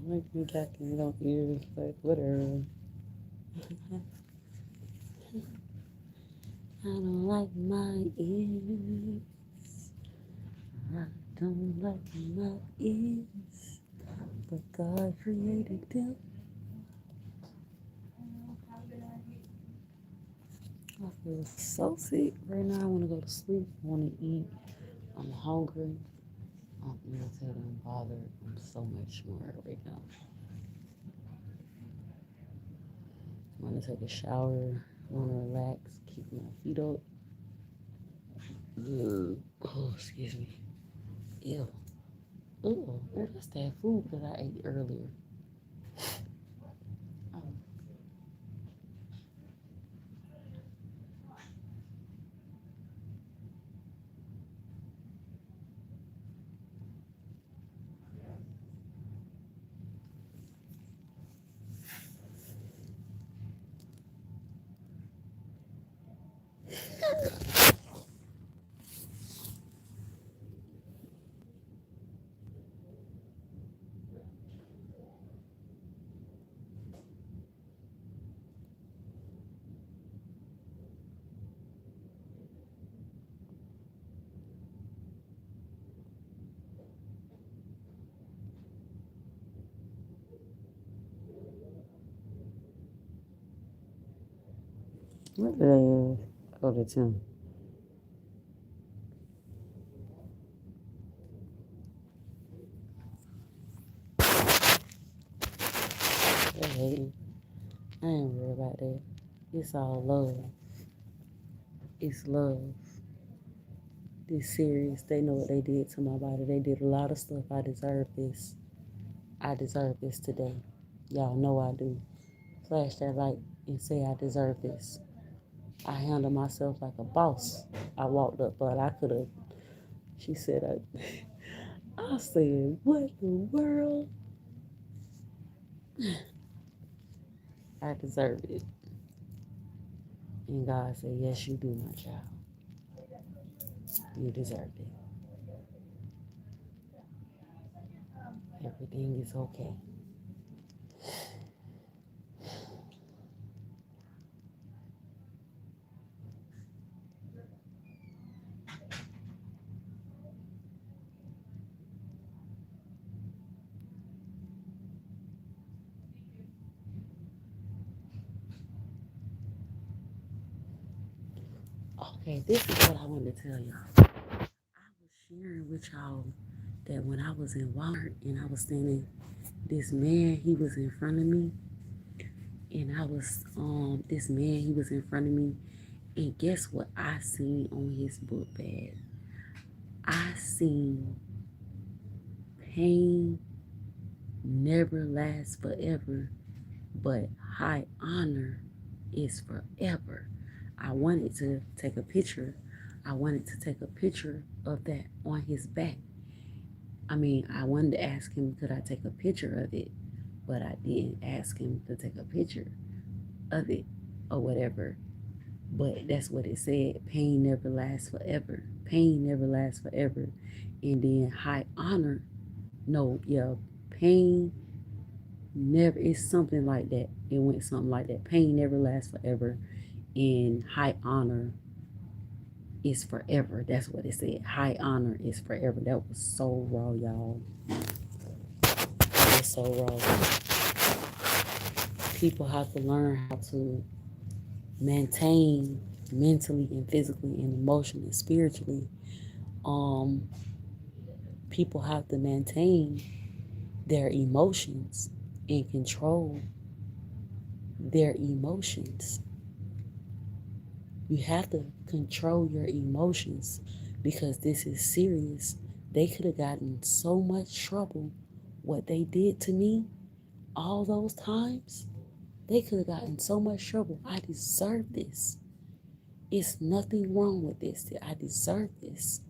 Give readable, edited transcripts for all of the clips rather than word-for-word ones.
Like me jacking it on ears, like whatever. I don't like my ears. I don't like my ears. But God created them. I feel so sick right now. I want to go to sleep. I want to eat. I'm hungry. I'm irritated. I'm bothered. I'm so much more right now. I want to take a shower. I want to relax. Keep my feet up. Ugh. Oh, excuse me. Ew. Oh, that's that food that I ate earlier. Oh. What did I ask? Oh, the Tim. They hating. I ain't worried about that. It's all love. It's love. This serious. They know what they did to my body. They did a lot of stuff. I deserve this. I deserve this today. Y'all know I do. Flash that light and say I deserve this. I handle myself like a boss. I walked up, but I could have. She said, I said, what the world? I deserve it. And God said, yes, you do, my child. You deserve it. Everything is okay. Okay, this is what I wanted to tell y'all. I was sharing with y'all that when I was in Walmart and I was standing, this man, he was in front of me. And I was, this man, he was in front of me. And guess what I seen on his book bag? I seen pain never lasts forever, but high honor is forever. I wanted to take a picture. I wanted to take a picture of that on his back. I wanted to ask him, could I take a picture of it? But I didn't ask him to take a picture of it or whatever. But that's what it said. Pain never lasts forever. Pain never lasts forever. And then high honor, no, yeah, pain never, it's something like that. It went something like that. Pain never lasts forever. And high honor is forever. That's what it said. High honor is forever. That was so raw, y'all. That was so raw. People have to learn how to maintain mentally and physically and emotionally and spiritually. Um, People have to maintain their emotions and control their emotions. You have to control your emotions because this is serious. They could have gotten so much trouble. What they did to me all those times, they could have gotten so much trouble. I deserve this. It's nothing wrong with this. I deserve this.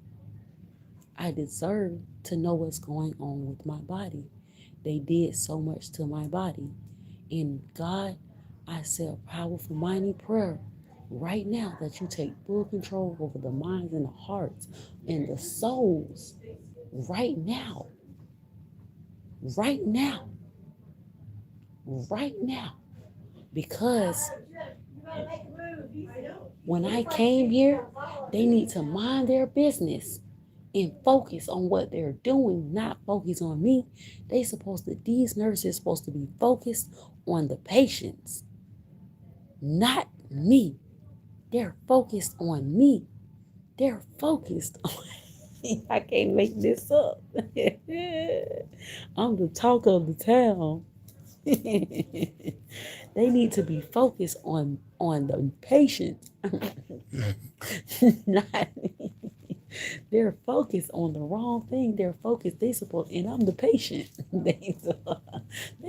I deserve to know what's going on with my body. They did so much to my body. And God, I say a powerful, mighty prayer right now that you take full control over the minds and the hearts and the souls right now. Right now. right now because when I came here, they need to mind their business and focus on what they're doing, not focus on me. These nurses supposed to be focused on the patients, not me. They're focused on me. They're focused on I can't make this up. I'm the talk of the town. They need to be focused on the patient, not they're focused on the wrong thing. They're focused. And I'm the patient. They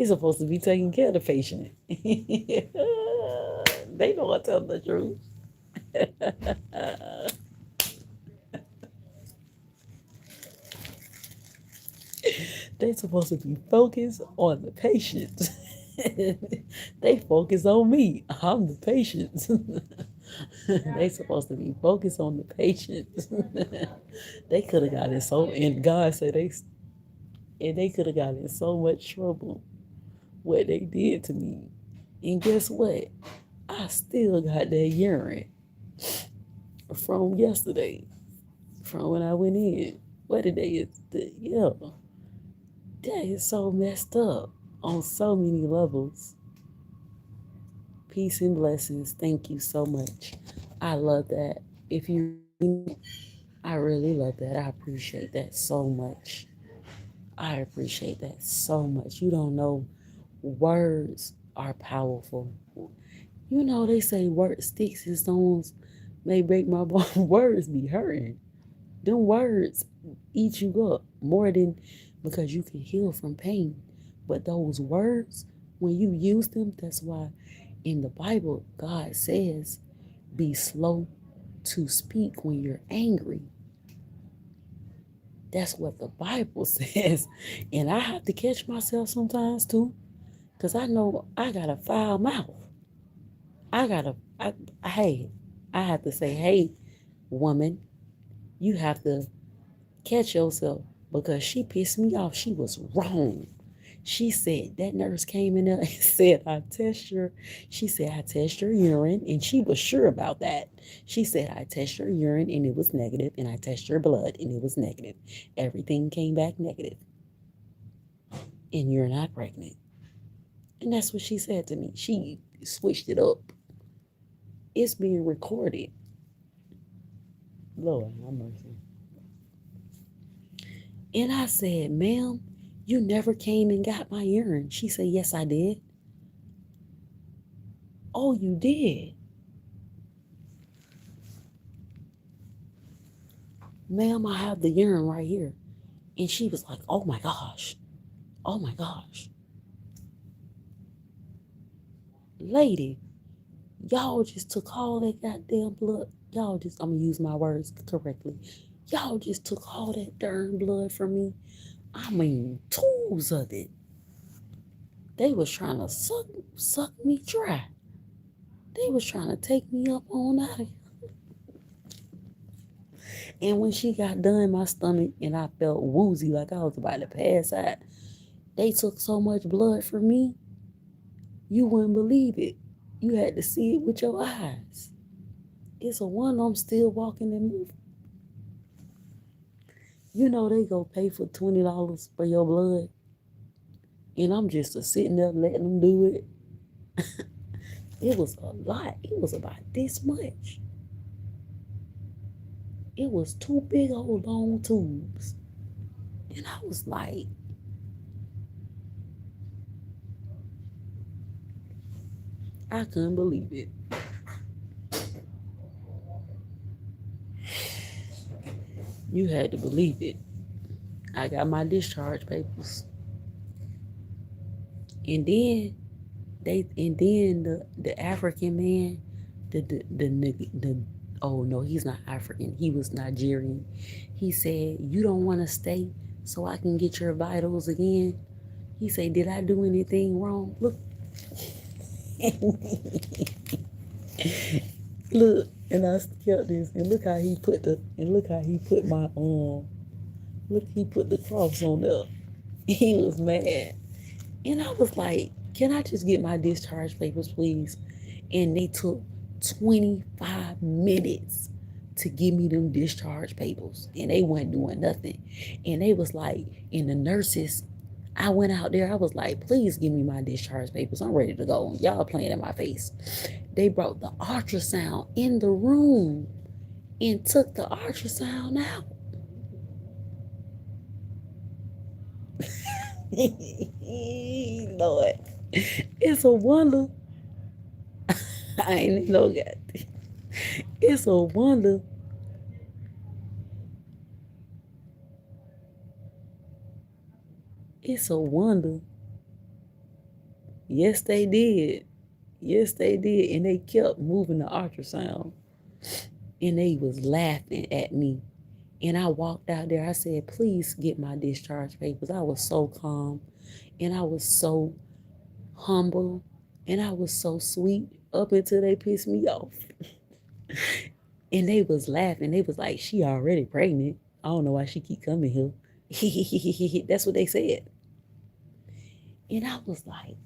supposed to be taking care of the patient. They know I tell the truth. They supposed to be focused on the patient. They focus on me. I'm the patient. They supposed to be focused on the patient. They could have got in and God said they could have got in so much trouble what they did to me. And guess what? I still got that urine from yesterday, from when I went in. What today is? Yeah, that is so messed up on so many levels. Peace and blessings. Thank you so much. I love that. If you, I really love that. I appreciate that so much. I appreciate that so much. You don't know, words are powerful. You know, they say words, sticks and stones may break my bone. Words be hurting. Them words eat you up more than because you can heal from pain. But those words, when you use them, that's why in the Bible, God says, be slow to speak when you're angry. That's what the Bible says. And I have to catch myself sometimes too, because I know I got a foul mouth. I gotta, hey, I have to say, hey, woman, you have to catch yourself because she pissed me off. She was wrong. She said, that nurse came in there and said, she said, I test your urine. And she was sure about that. She said, I test your urine and it was negative, and I test your blood and it was negative. Everything came back negative, and you're not pregnant. And that's what she said to me. She switched it up. It's being recorded. Lord, have mercy. And I said, ma'am, you never came and got my urine. She said, yes, I did. Oh, you did? Ma'am, I have the urine right here. And she was like, oh my gosh. Oh my gosh. Lady, y'all just took all that goddamn blood. I'm going to use my words correctly. Y'all just took all that darn blood from me. I mean, tools of it. They was trying to suck me dry. They was trying to take me up on out of here. And when she got done, my stomach, and I felt woozy like I was about to pass out. They took so much blood from me, you wouldn't believe it. You had to see it with your eyes. It's a wonder I'm still walking and moving. You know they go pay for $20 for your blood, and I'm just sitting there letting them do it. It was a lot. It was about this much. It was two big old long tubes. And I was like, I couldn't believe it. You had to believe it. I got my discharge papers. And then the African man, the oh no, he's not African. He was Nigerian. He said, you don't want to stay so I can get your vitals again? He said, did I do anything wrong? Look. Look, and I kept this, and look how he put my look, he put the cross on there. He was mad. And I was like, Can I just get my discharge papers, please? And they took 25 minutes to give me them discharge papers. And they weren't doing nothing. And they was like, and the nurses, I went out there, I was like, please give me my discharge papers. I'm ready to go. Y'all playing in my face. They brought the ultrasound in the room and took the ultrasound out. Lord, it's a wonder. I ain't no God. It's a wonder. It's a wonder. Yes, they did. Yes, they did. And they kept moving the ultrasound. And they was laughing at me. And I walked out there. I said, please get my discharge papers. I was so calm. And I was so humble. And I was so sweet up until they pissed me off. And they was laughing. They was like, she already pregnant. I don't know why she keep coming here. That's what they said. And I was like,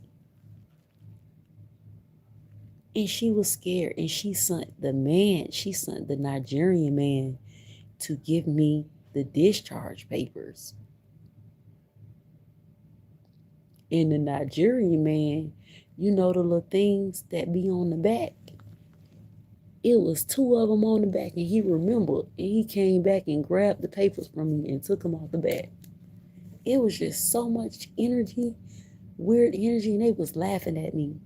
and she was scared. And she sent the Nigerian man to give me the discharge papers. And the Nigerian man, you know the little things that be on the back. It was two of them on the back, and he remembered, and he came back and grabbed the papers from me and took them off the back. It was just so much energy, weird energy, and they was laughing at me.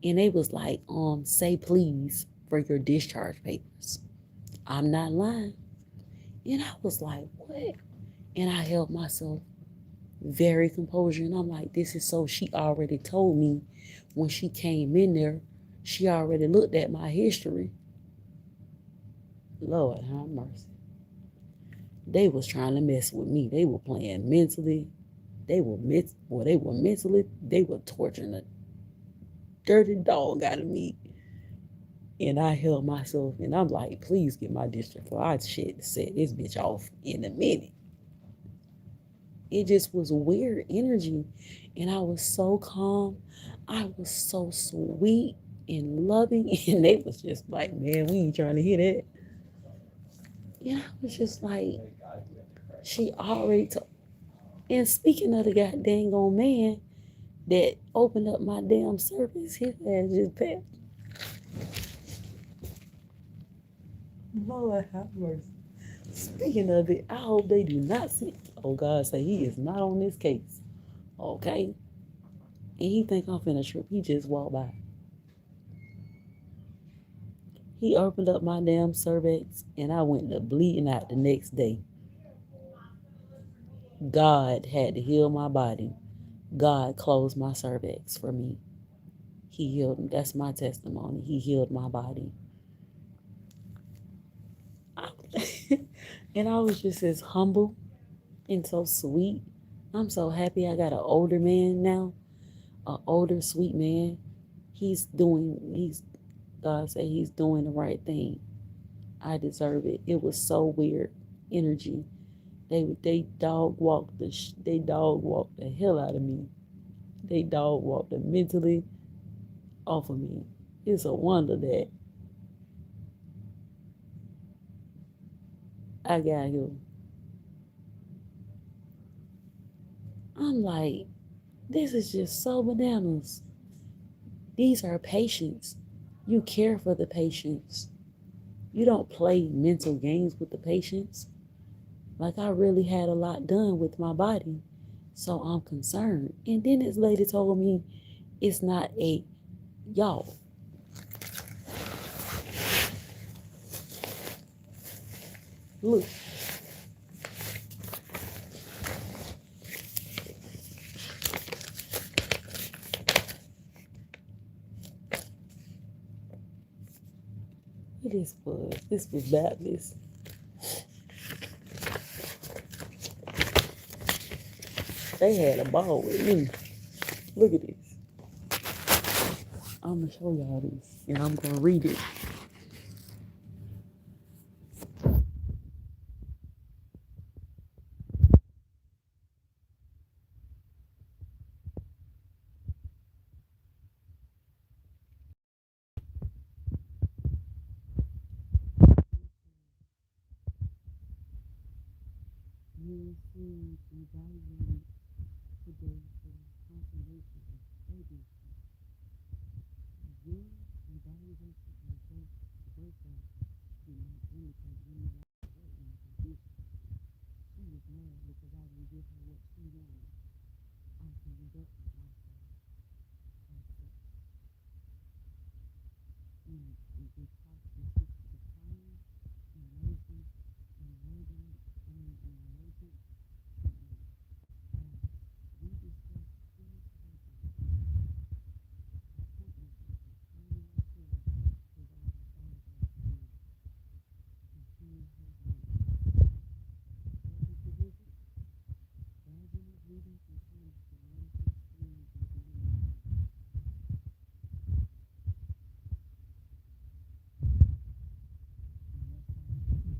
And they was like, say please for your discharge papers. I'm not lying. And I was like, what? And I held myself very composure. And I'm like, this is so, she already told me when she came in there, she already looked at my history. Lord have mercy. They was trying to mess with me. They were playing mentally. They were mentally, they were torturing the dirty dog out of me. And I held myself, and I'm like, please get my district. For I shit set this bitch off in a minute. It just was weird energy. And I was so calm. I was so sweet and loving. And they was just like, man, we ain't trying to hear that. And I was just like, she already told. And speaking of the goddamn old man that opened up my damn service, his ass just passed. Lord have mercy. Speaking of it, I hope they do not see. Oh, God say he is not on this case. Okay? And he think I'm finna trip. He just walked by. He opened up my damn cervix and I went to bleeding out the next day. God had to heal my body. God closed my cervix for me. He healed me. That's my testimony. He healed my body. And I was just as humble and so sweet. I'm so happy I got an older man now, an older sweet man. God said he's doing the right thing. I deserve it. It was so weird energy. They dog walked the hell out of me. They dog walked it mentally off of me. It's a wonder that I got here. I'm like, this is just so bananas. These are patients. You care for the patients. You don't play mental games with the patients. Like I really had a lot done with my body. So I'm concerned. And then this lady told me it's not a y'all. Look. This was Baptist. They had a ball with me. Look at this. I'm gonna show y'all this, and I'm gonna read it. evaluated today for confirmation of pregnancy. Your evaluation on birthday did not indicate any life-threatening condition. She was mad because I didn't give her what she wanted. I conducted myself as such. It cost the sister the time, emotion, and emergent treatment. As we discussed previously, appointment with the primary care provider followed up to continue her journey. What was the visit? Vaginal bleeding confirmed hereditary spleen and bleeding. And that's how it goes.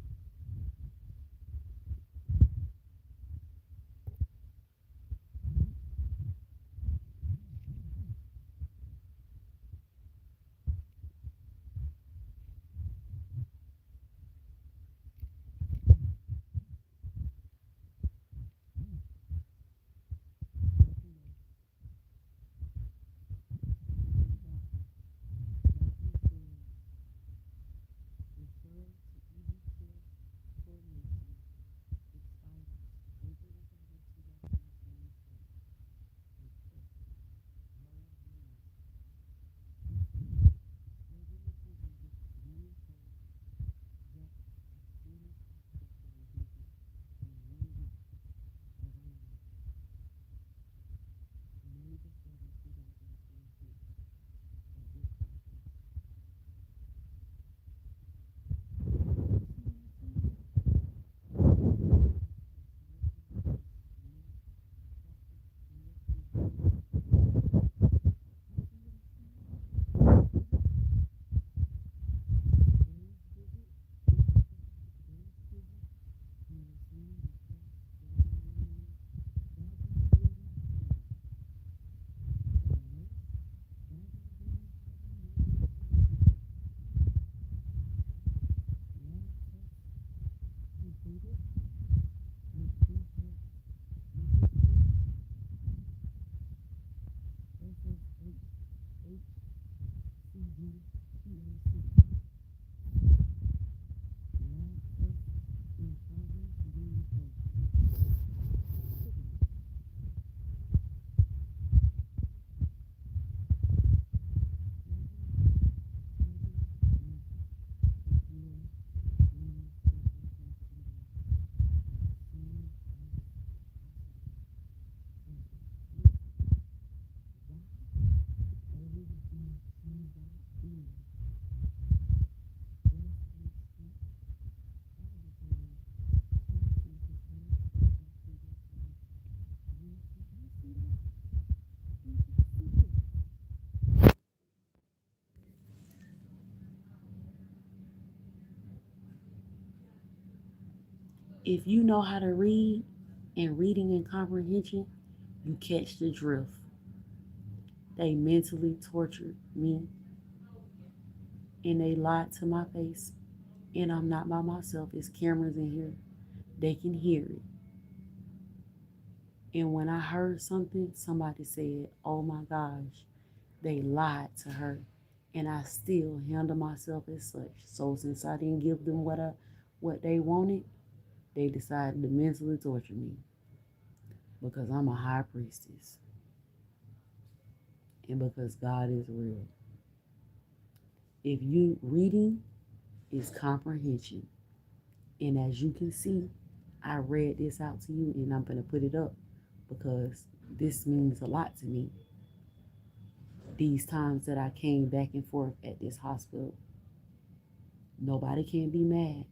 Referral to ED care coordination expires February 30, 2024. Requested Laura Lee. Consent. Schedule approval with William Cole, Jackson Children's Hospital for a visit in 1 week of allowance, May the 7th, 2026. At this conference. If you know how to read and reading and comprehension, you catch the drift. They mentally tortured me and they lied to my face. And I'm not by myself. It's cameras in here. They can hear it. And when I heard something, somebody said, "Oh my gosh, they lied to her." And I still handle myself as such. So since I didn't give them what they wanted, they decided to mentally torture me because I'm a high priestess and because God is real. If you reading is comprehension, and as you can see, I read this out to you and I'm going to put it up because this means a lot to me. These times that I came back and forth at this hospital, nobody can be mad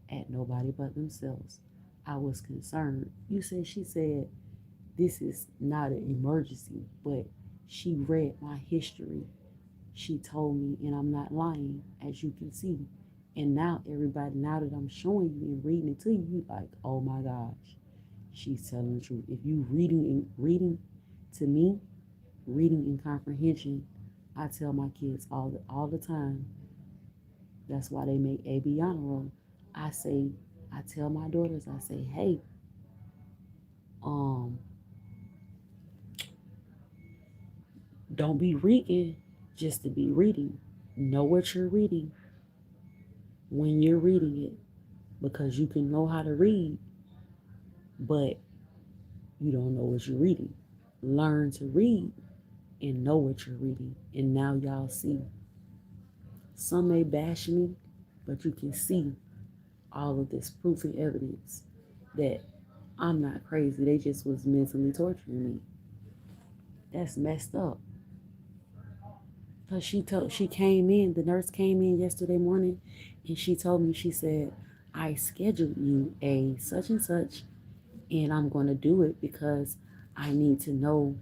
at nobody but themselves. I was concerned. She said, this is not an emergency, but she read my history. She told me, and I'm not lying, as you can see. And now everybody, now that I'm showing you and reading it to you, you like, oh my gosh, she's telling the truth. If you reading to me, reading and comprehension, I tell my kids all the time. That's why they make AB honor roll. I tell my daughters, I say, hey, Um, don't be reading just to be reading. Know what you're reading when you're reading it, because you can know how to read, but you don't know what you're reading. Learn to read and know what you're reading. And now y'all see. Some may bash me, but you can see all of this proof and evidence that I'm not crazy. They just was mentally torturing me. That's messed up. Cause she came in, the nurse came in yesterday morning and she told me, she said, I scheduled you a such and such, and I'm gonna do it because I need to know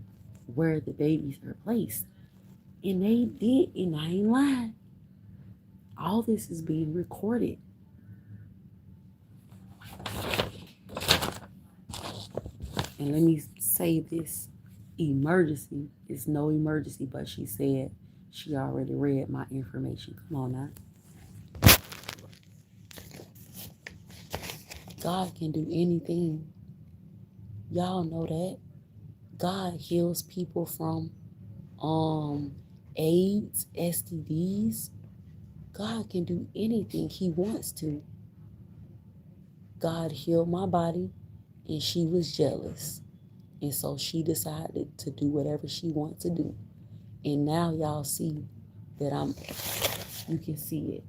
where the babies are placed. And they did, and I ain't lying. All this is being recorded. And let me say this, emergency is no emergency, but she said she already read my information. Come on now. God can do anything. Y'all know that. God heals people from AIDS, STDs. God can do anything he wants to. God healed my body and she was jealous. And so she decided to do whatever she wants to do. And now y'all see that you can see it.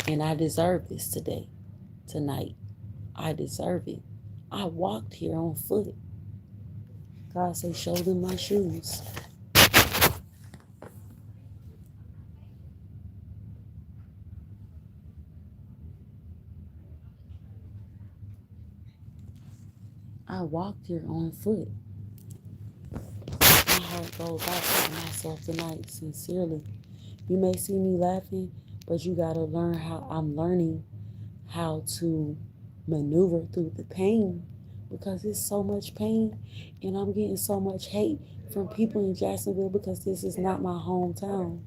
And I deserve this tonight. I deserve it. I walked here on foot. God said, show them my shoes. I walked here on foot. My heart goes out to myself tonight, sincerely. You may see me laughing, but you gotta learn how I'm learning how to maneuver through the pain, because it's so much pain and I'm getting so much hate from people in Jacksonville because this is not my hometown.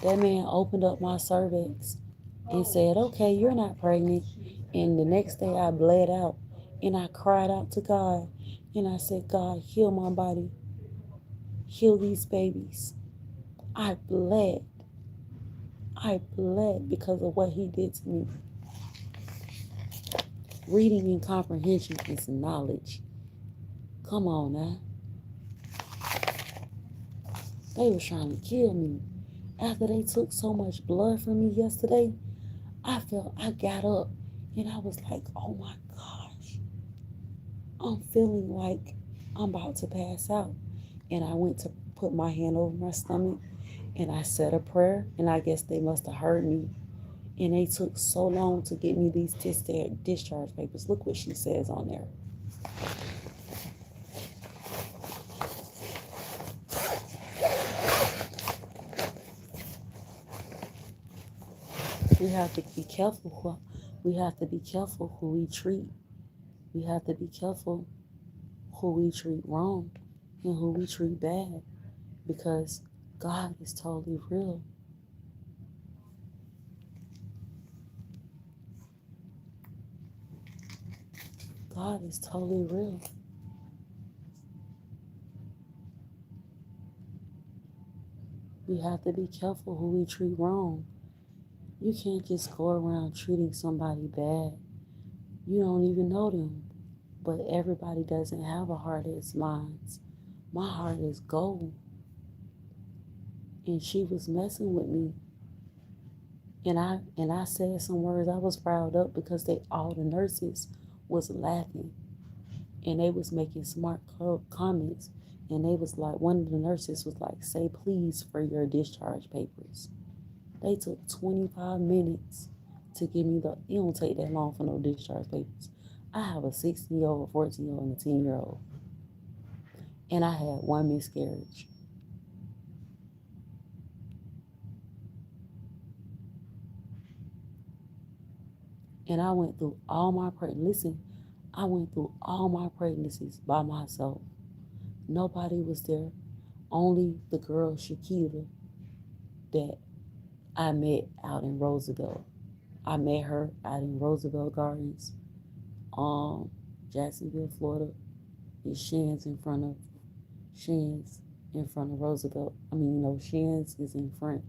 That man opened up my cervix and said, okay, you're not pregnant. And the next day I bled out and I cried out to God and I said, God, heal my body, heal these babies. I bled. I bled because of what he did to me. Reading and comprehension is knowledge. Come on now. They were trying to kill me. After they took so much blood from me yesterday, I got up and I was like, oh my gosh, I'm feeling like I'm about to pass out. And I went to put my hand over my stomach and I said a prayer, and I guess they must have heard me. And they took so long to get me these discharge papers. Look what she says on there. We have to be careful. We have to be careful who we treat. We have to be careful who we treat wrong and who we treat bad, because God is totally real. God is totally real. We have to be careful who we treat wrong. You can't just go around treating somebody bad. You don't even know them. But everybody doesn't have a heart as mine. My heart is gold. And she was messing with me. And I said some words. I was riled up because all the nurses was laughing and they was making smart comments. And they was like, one of the nurses was like, say please for your discharge papers. They took 25 minutes to give me it don't take that long for no discharge papers. I have a 16-year-old, a 14-year-old, and a 10-year-old. And I had one miscarriage. And I went through all my listen, I went through all my pregnancies by myself. Nobody was there. Only the girl Shakita that I met out in Roosevelt. I met her out in Roosevelt Gardens, um, Jacksonville, Florida. It's Shands in front of Roosevelt. Shands is in front,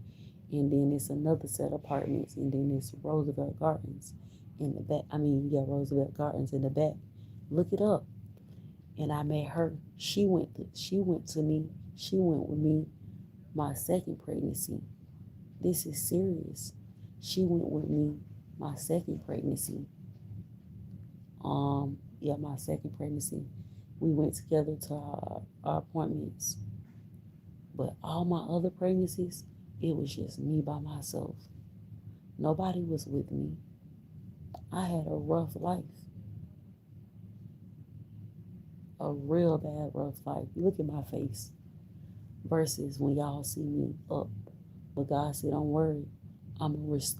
and then it's another set of apartments, and then it's Roosevelt Gardens in the back. Roosevelt Gardens in the back. Look it up. And I met her. She went to me. She went with me my second pregnancy. This is serious. She went with me my second pregnancy. My second pregnancy. We went together to our appointments. But all my other pregnancies, it was just me by myself. Nobody was with me. I had a rough life. A real bad rough life. Look at my face. Versus when y'all see me up. But God said, don't worry.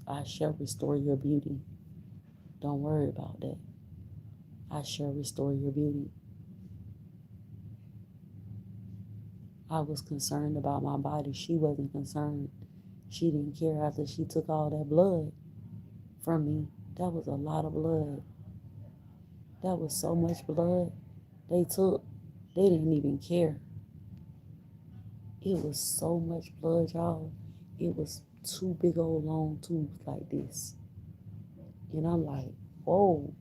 I shall restore your beauty. Don't worry about that. I shall restore your beauty. I was concerned about my body. She wasn't concerned. She didn't care after she took all that blood from me. That was a lot of blood. That was so much blood they took. They didn't even care. It was so much blood, y'all. It was two big old long tubes like this. And I'm like, whoa.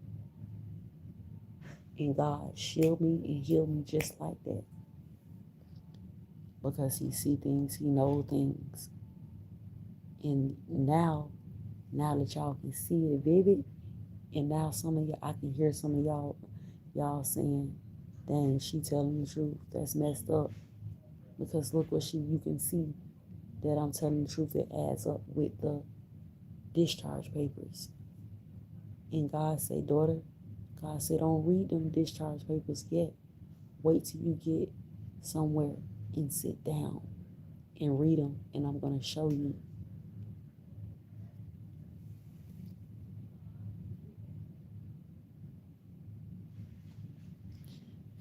And God shielded me and healed me just like that. Because he see things, he knows things. And now that y'all can see it vivid, and now I can hear some of y'all saying, dang, she telling the truth. That's messed up. Because look what you can see that I'm telling the truth. It adds up with the discharge papers. And God said, daughter, God said, don't read them discharge papers yet. Wait till you get somewhere and sit down and read them, and I'm going to show you.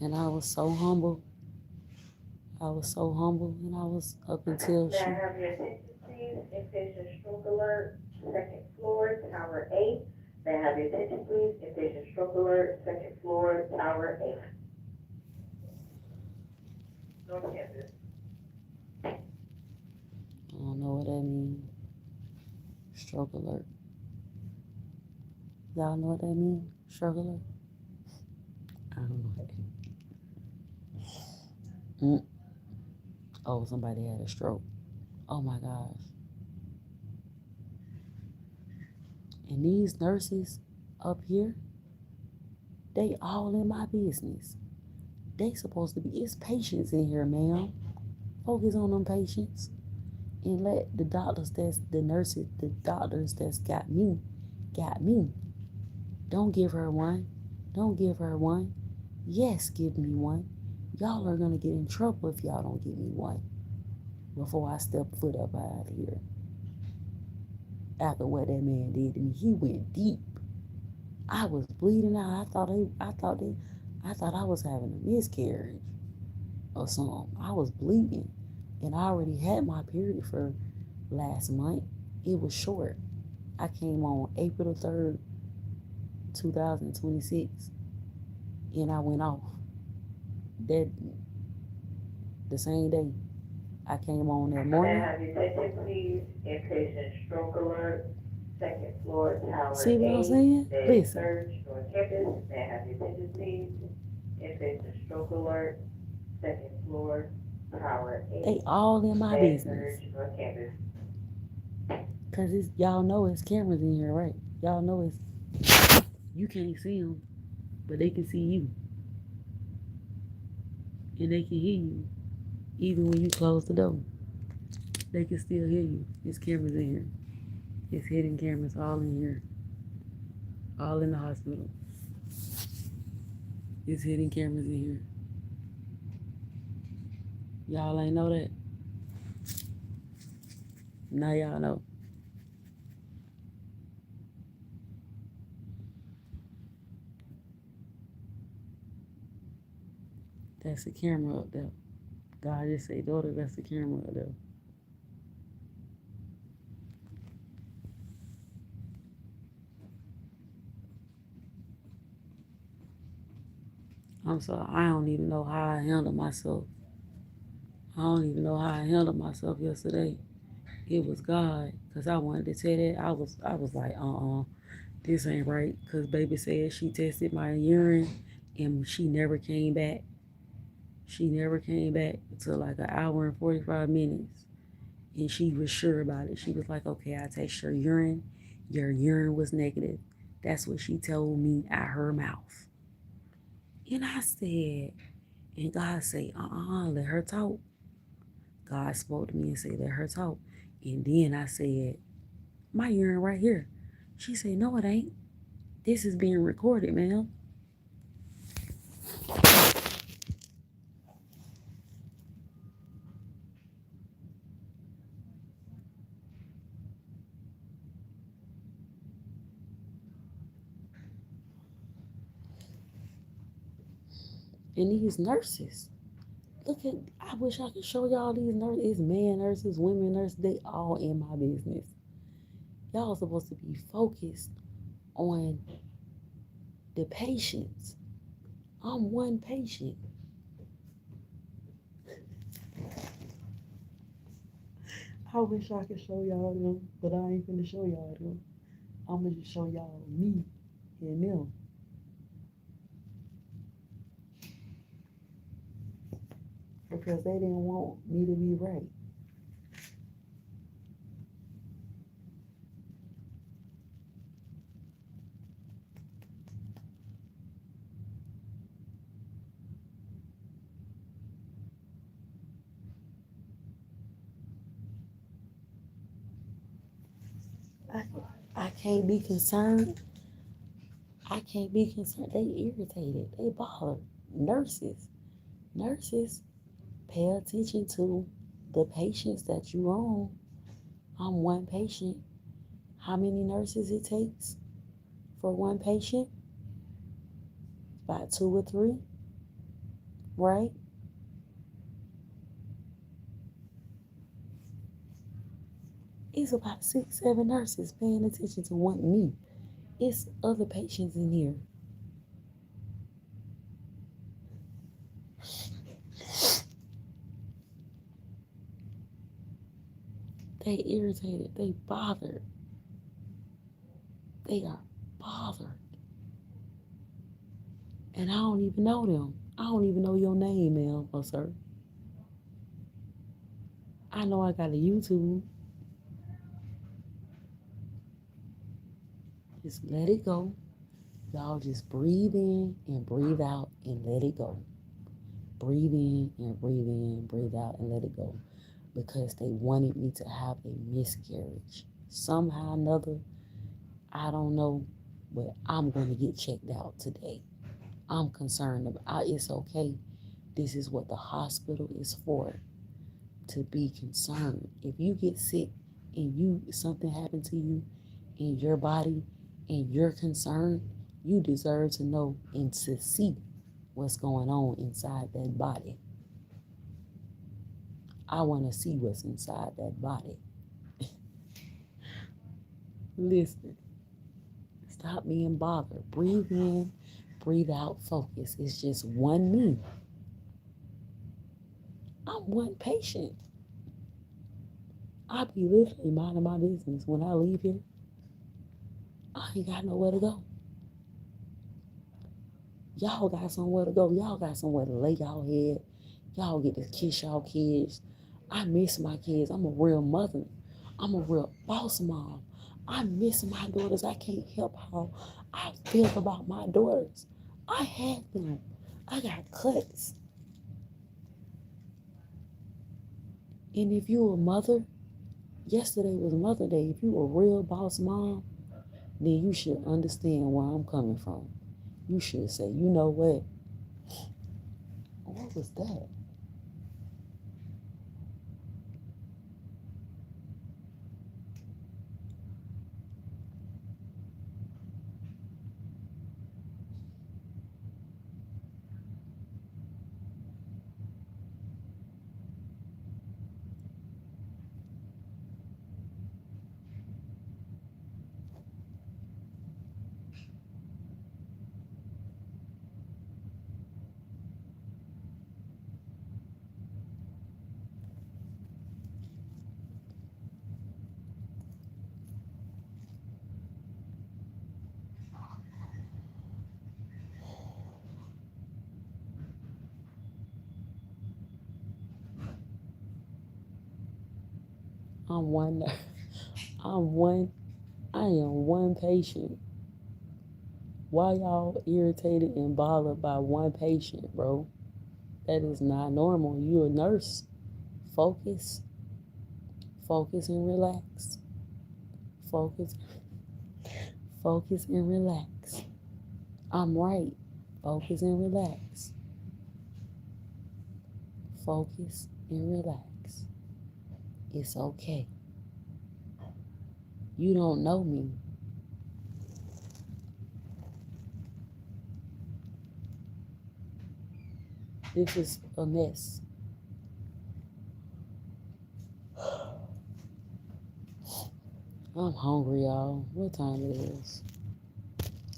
And I was so humble. And I was up until May I have your attention, please? Inpatient stroke alert, second floor, tower 8. May I have your attention, please? Inpatient stroke alert, second floor, tower 8. North Campus. I don't know what that means. Stroke alert. Y'all know what that means? Stroke alert? I don't know what that means. Oh, somebody had a stroke. Oh my gosh. And these nurses up here, they all in my business. They supposed to be, it's patients in here, ma'am. Focus on them patients. And let the doctors the doctors that's got me. Don't give her one. Don't give her one. Yes, give me one. Y'all are gonna get in trouble if y'all don't give me one before I step foot up out of here. After what that man did to me, he went deep. I was bleeding out. I thought I was having a miscarriage or something. I was bleeding, and I already had my period for last month. It was short. I came on April the 3rd, 2026, and I went off that the same day. I came on that May I morning. have your attention, please? Inpatient stroke alert, second floor, tower See what I'm 8. saying? There is Listen, surge, North Campus. May I have your attention, please? Inpatient stroke alert, second floor, tower 8. they all in my There is business. surge, North Campus. Cause y'all know it's cameras in here, right? Y'all know you can't see them, but they can see you, and they can hear you, even when you close the door. They can still hear you. There's cameras in here. It's hidden cameras all in here, all in the hospital. It's hidden cameras in here. Y'all ain't know that. Now y'all know. That's the camera up there. God just say, daughter, that's the camera up there. I'm sorry, I don't even know how I handled myself. I don't even know how I handled myself yesterday. It was God, cause I wanted to tell that I was like, this ain't right. Cause baby said she tested my urine, and she never came back. She never came back until like an hour and 45 minutes, and she was sure about it. She was like, okay, I taste your urine. Your urine was negative. That's what she told me out her mouth. And I said, and God said, let her talk. God spoke to me and said, let her talk. And then I said, my urine right here. She said, no, it ain't. This is being recorded, ma'am. And these nurses, look at, I wish I could show y'all these nurses. It's man nurses, women nurses, they all in my business. Y'all supposed to be focused on the patients. I'm one patient. I wish I could show y'all them, but I ain't finna show y'all them. I'm gonna just show y'all me and them. Because they didn't want me to be right. I, I can't be concerned. I can't be concerned. They irritated. They bothered. Nurses. Nurses, pay attention to the patients that you own. I'm one patient. How many nurses it takes for one patient? About two or three, right? It's about 6, 7 nurses paying attention to one me. It's other patients in here. They irritated. They bothered. They are bothered. And I don't even know them. I don't even know your name, ma'am or sir. I know I got a YouTube. Just let it go. Y'all just breathe in and breathe out and let it go. Breathe in, breathe out, and let it go. Because they wanted me to have a miscarriage. Somehow or another, I don't know, but I'm going to get checked out today. I'm concerned about it's okay. This is what the hospital is for, to be concerned. If you get sick and something happened to you in your body and you're concerned, you deserve to know and to see what's going on inside that body. I want to see what's inside that body. Listen, stop being bothered. Breathe in, breathe out, focus. It's just one me. I'm one patient. I be literally minding my business. When I leave here, I ain't got nowhere to go. Y'all got somewhere to go. Y'all got somewhere to lay y'all head. Y'all get to kiss y'all kids. I miss my kids. I'm a real mother. I'm a real boss mom. I miss my daughters. I can't help how I feel about my daughters. I had them. I got cuts. And if you a mother, yesterday was Mother Day. If you a real boss mom, then you should understand where I'm coming from. You should say, you know what? What was that? I'm one. I'm one. I am one patient. Why y'all irritated and bothered by one patient, bro? That is not normal. You a nurse. Focus. Focus and relax. Focus. Focus and relax. I'm right. Focus and relax. Focus and relax. It's okay. You don't know me. This is a mess. I'm hungry, y'all. What time it is?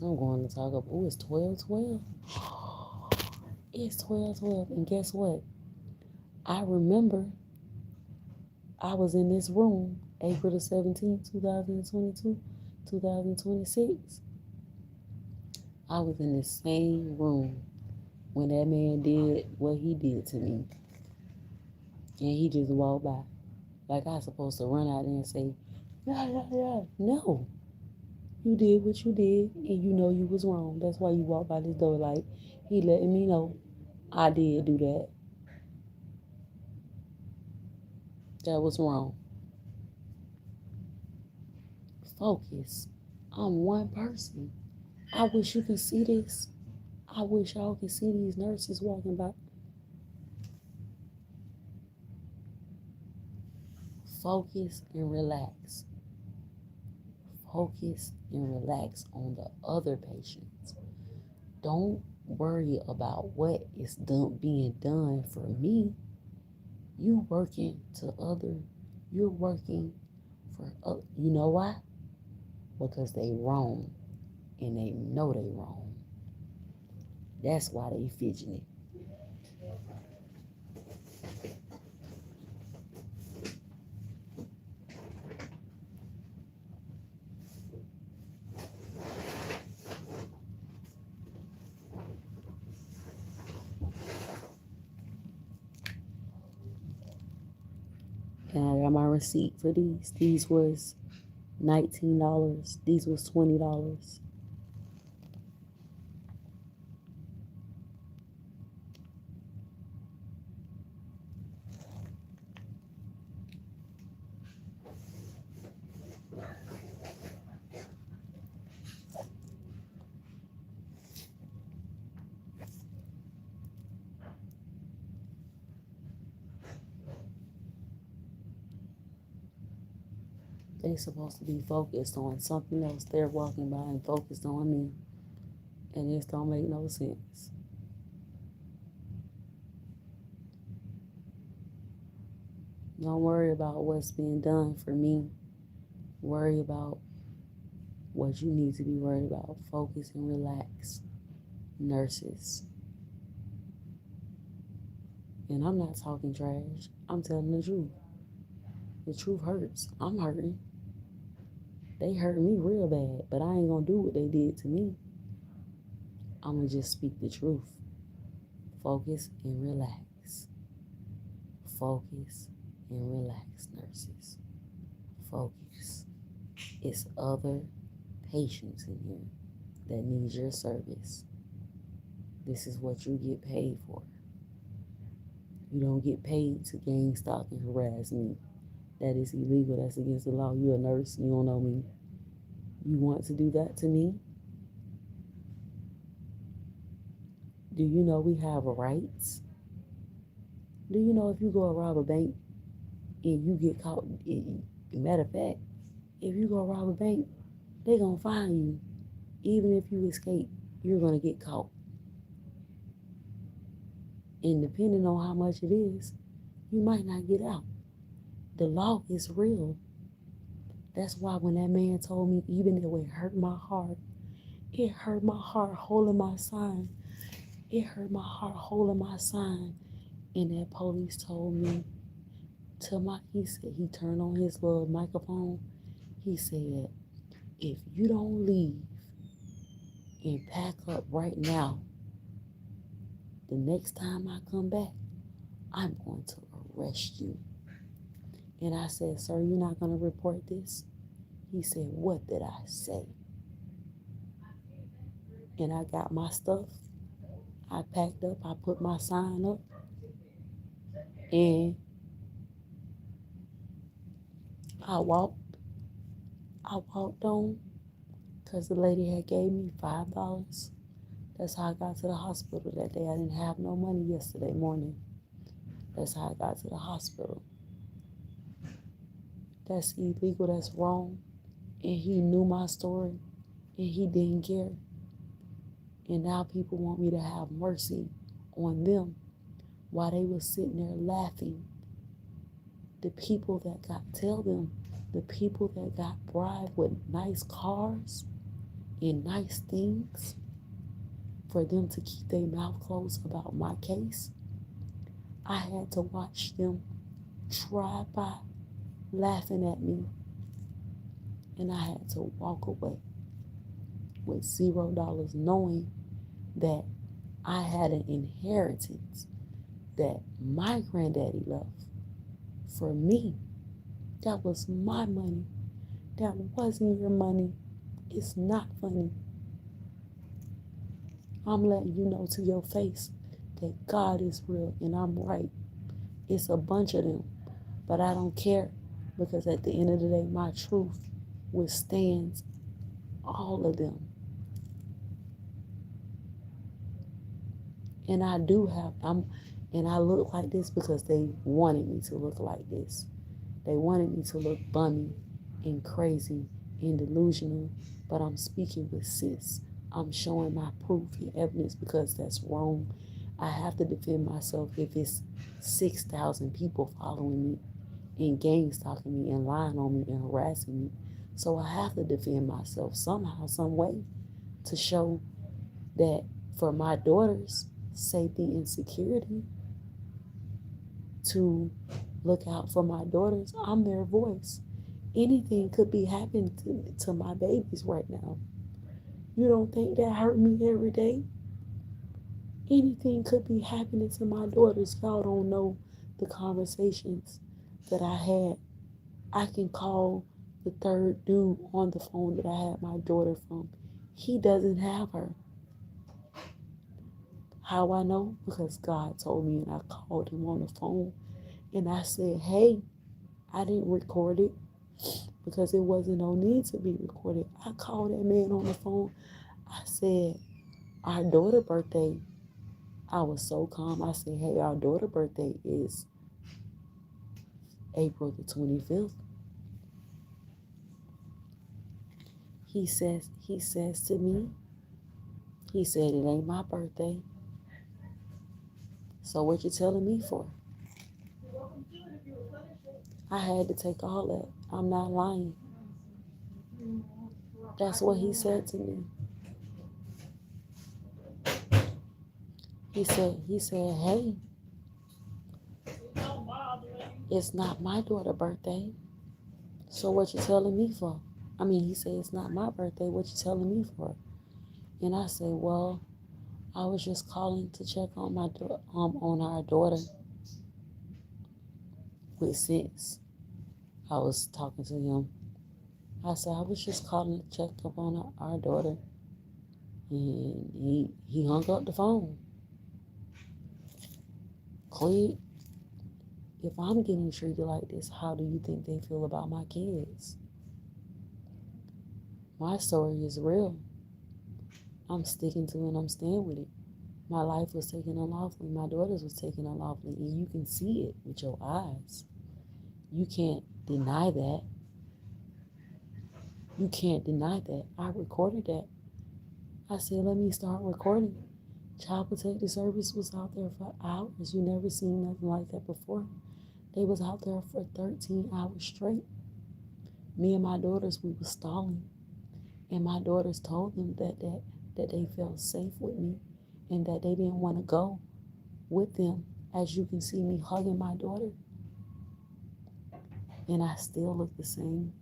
I'm going to talk about. Oh, it's 12:12. It's 12:12. And guess what? I remember I was in this room April the 17th, 2022, 2026. I was in the same room when that man did what he did to me. And he just walked by. Like I was supposed to run out there and say, yeah, yeah, yeah. No. You did what you did and you know you was wrong. That's why you walked by this door like he letting me know I did do that. That was wrong. Focus. I'm one person. I wish you could see this. I wish y'all could see these nurses walking by. Focus and relax. Focus and relax on the other patients. Don't worry about what is being done for me. You working to other. You're working for. You know why? Because they wrong, and they know they wrong. That's why they fidgeting. And I got my receipt for these. These was $19. These was $20. They supposed to be focused on something else. They're walking by and focused on me. And this don't make no sense. Don't worry about what's being done for me. Worry about what you need to be worried about. Focus and relax. Nurses. And I'm not talking trash. I'm telling the truth. The truth hurts. I'm hurting. They hurt me real bad, but I ain't gonna do what they did to me. I'm gonna just speak the truth. Focus and relax. Focus and relax, nurses. Focus. It's other patients in here that need your service. This is what you get paid for. You don't get paid to gain stock and harass me. That is illegal. That's against the law. You're a nurse. You don't know me. You want to do that to me? Do you know we have rights? Do you know if you go rob a bank and you get caught? Matter of fact, if you go rob a bank, they're going to find you. Even if you escape, you're going to get caught. And depending on how much it is, you might not get out. The law is real. That's why when that man told me, even though it hurt my heart holding my sign. It hurt my heart holding my sign. And that police told me he said, he turned on his little microphone. He said, if you don't leave and pack up right now, the next time I come back, I'm going to arrest you. And I said, sir, you're not going to report this? He said, what did I say? And I got my stuff. I packed up. I put my sign up. And I walked. I walked on because the lady had gave me $5. That's how I got to the hospital that day. I didn't have no money yesterday morning. That's how I got to the hospital. That's illegal. That's wrong. And he knew my story and he didn't care. And now people want me to have mercy on them while they were sitting there laughing. The people that tell them, the people that got bribed with nice cars and nice things for them to keep their mouth closed about my case, I had to watch them drive by laughing at me, and I had to walk away with $0 knowing that I had an inheritance that my granddaddy left for me. That was my money. That wasn't your money. It's not funny. I'm letting you know to your face that God is real and I'm right. It's a bunch of them, but I don't care because at the end of the day, my truth withstands all of them. And I do have, and I look like this because they wanted me to look like this. They wanted me to look bummy and crazy and delusional, but I'm speaking with sense. I'm showing my proof and evidence because that's wrong. I have to defend myself if it's 6,000 people following me and gang stalking me and lying on me and harassing me. So I have to defend myself somehow, some way to show that for my daughter's safety and security, to look out for my daughters, I'm their voice. Anything could be happening to my babies right now. You don't think that hurt me every day? Anything could be happening to my daughters. Y'all don't know the conversations that I had. I can call the third dude on the phone that I had my daughter from. He doesn't have her. How I know? Because God told me, and I called him on the phone and I said, hey, I didn't record it because it wasn't no need to be recorded. I called that man on the phone. I said, our daughter's birthday. I was so calm. I said, hey, our daughter's birthday is April the 25th. He says to me, he said, it ain't my birthday. So what you telling me for? I had to take all that. I'm not lying. That's what he said to me. He said, hey, it's not my daughter's birthday. So what you telling me for? I mean, he said, it's not my birthday. What you telling me for? And I said, well, I was just calling to check on on our daughter with sense. I was talking to him. I said, I was just calling to check up on our daughter. And he hung up the phone. Click. If I'm getting treated like this, how do you think they feel about my kids? My story is real. I'm sticking to it and I'm staying with it. My life was taken unlawfully. My daughter's was taken unlawfully. And you can see it with your eyes. You can't deny that. You can't deny that. I recorded that. I said, let me start recording. Child Protective Service was out there for hours. You never seen nothing like that before. They was out there for 13 hours straight. Me and my daughters, we were stalling. And my daughters told them that they felt safe with me and that they didn't want to go with them. As you can see me hugging my daughter. And I still look the same.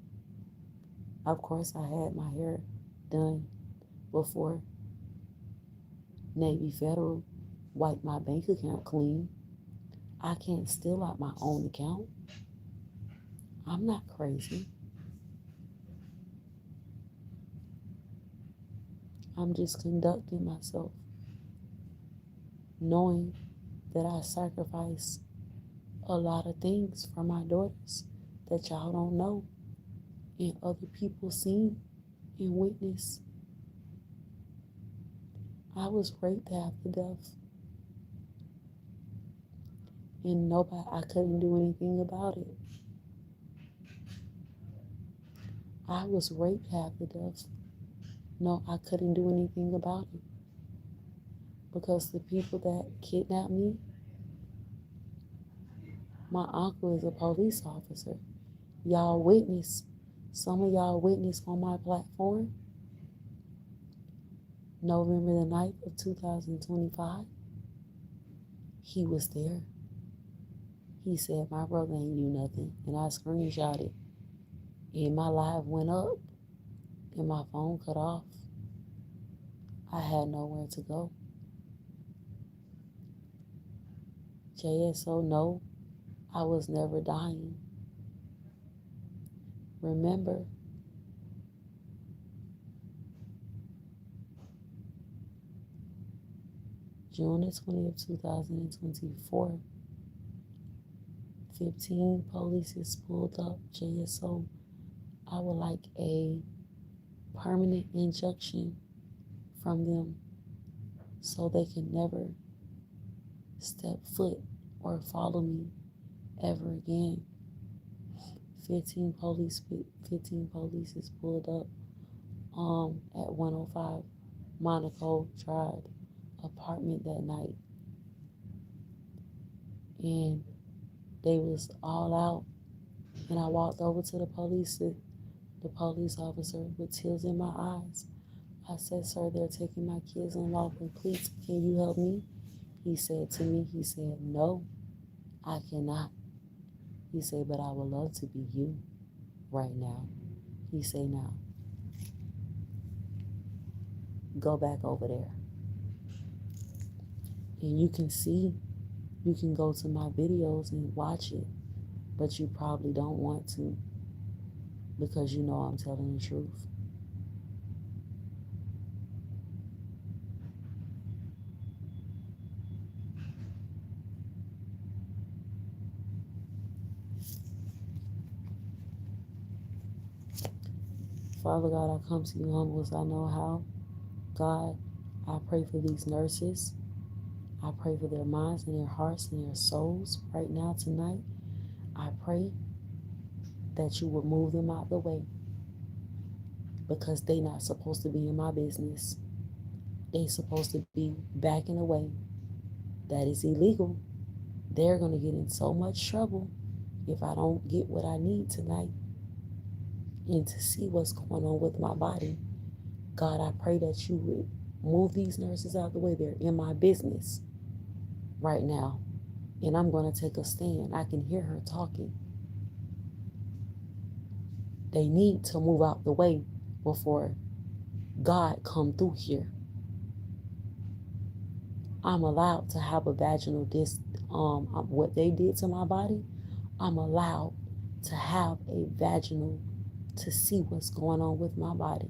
Of course, I had my hair done before Navy Federal wiped my bank account clean. I can't steal out my own account. I'm not crazy. I'm just conducting myself knowing that I sacrifice a lot of things for my daughters that y'all don't know and other people seen and witnessed. I was raped half to death and I couldn't do anything about it. I was raped half to death. No, I couldn't do anything about it because the people that kidnapped me, my uncle is a police officer. Y'all witness, some of y'all witnessed on my platform, November the 9th of 2025. He was there. He said, my brother ain't do nothing. And I screenshot it. And my live went up and my phone cut off. I had nowhere to go. JSO, no, I was never dying. Remember, June the 20th, 2024, 15 police pulled up JSO. I would like a permanent injunction from them so they can never step foot or follow me ever again. 15 police is pulled up at 105 Monaco Drive apartment that night, and they was all out, and I walked over to the police officer with tears in my eyes. I said, sir, they're taking my kids and walking. Please, can you help me? He said to me, he said, no, I cannot. He said, but I would love to be you right now. He said, now, go back over there. And you can go to my videos and watch it, but you probably don't want to because you know I'm telling the truth. Father God, I come to you humble as I know how. God, I pray for these nurses. I pray for their minds and their hearts and their souls right now tonight. I pray that you will move them out the way because they not supposed to be in my business. They supposed to be backing away. That is illegal. They're going to get in so much trouble if I don't get what I need tonight and to see what's going on with my body. God, I pray that you would move these nurses out the way. They're in my business right now, and I'm going to take a stand. I can hear her talking. They need to move out the way before God come through here. I'm allowed to have a vaginal what they did to my body, I'm allowed to have a vaginal to see what's going on with my body.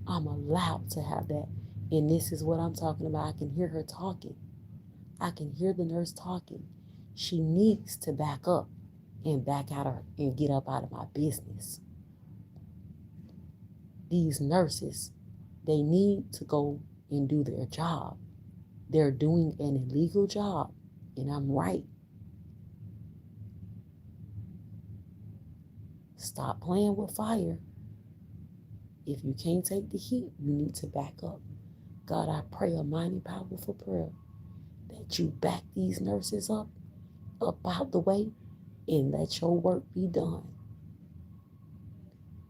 I'm allowed to have that. And this is what I'm talking about. I can hear her talking. I can hear the nurse talking. She needs to back up and back out of and get up out of my business. These nurses, they need to go and do their job. They're doing an illegal job, and I'm right. Stop playing with fire. If you can't take the heat, you need to back up. God, I pray a mighty powerful prayer that you back these nurses up out the way, and let your work be done.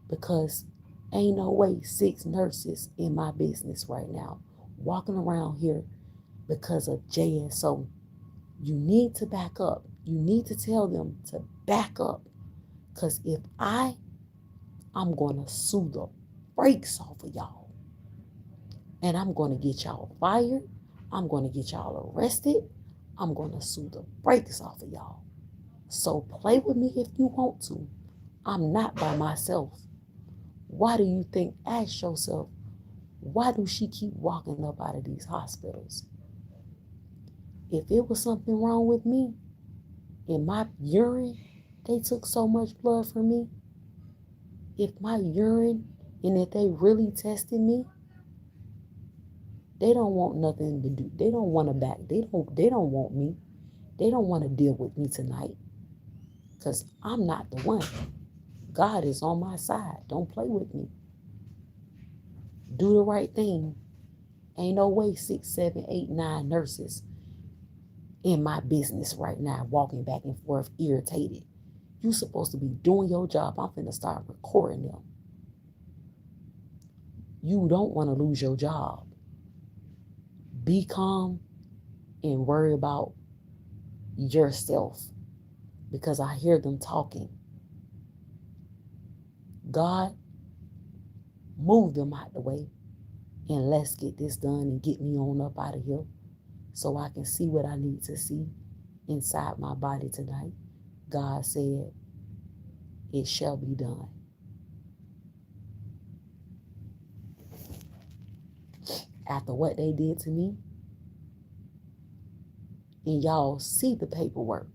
Because ain't no way 6 nurses in my business right now walking around here because of JSO. You need to back up. You need to tell them to back up. Because if I'm going to sue the brakes off of y'all. And I'm going to get y'all fired. I'm going to get y'all arrested. I'm going to sue the brakes off of y'all. So play with me if you want to. I'm not by myself. Why do you think, ask yourself, why do she keep walking up out of these hospitals? If it was something wrong with me, in my urine, they took so much blood from me. If my urine, and if they really tested me, they don't want nothing to do. They don't want to back. They don't want me. They don't want to deal with me tonight. Because I'm not the one. God is on my side. Don't play with me. Do the right thing. Ain't no way 6, 7, 8, 9 nurses in my business right now walking back and forth irritated. You supposed to be doing your job. I'm finna start recording them. You don't want to lose your job. Be calm and worry about yourself because I hear them talking. God, move them out the way and let's get this done and get me on up out of here so I can see what I need to see inside my body tonight. God said, it shall be done. After what they did to me, and y'all see the paperwork.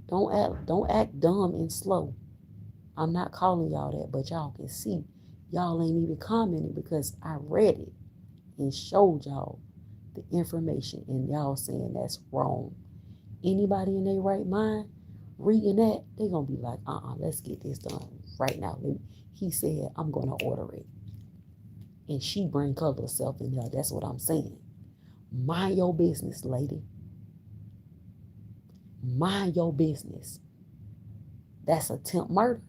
Don't act dumb and slow. I'm not calling y'all that, but y'all can see. Y'all ain't even commenting because I read it and showed y'all the information and y'all saying that's wrong. Anybody in their right mind reading that, they gonna be like, let's get this done right now. He said, I'm gonna order it. And she bring color herself in there. That's what I'm saying. Mind your business, lady. Mind your business. That's attempt murder.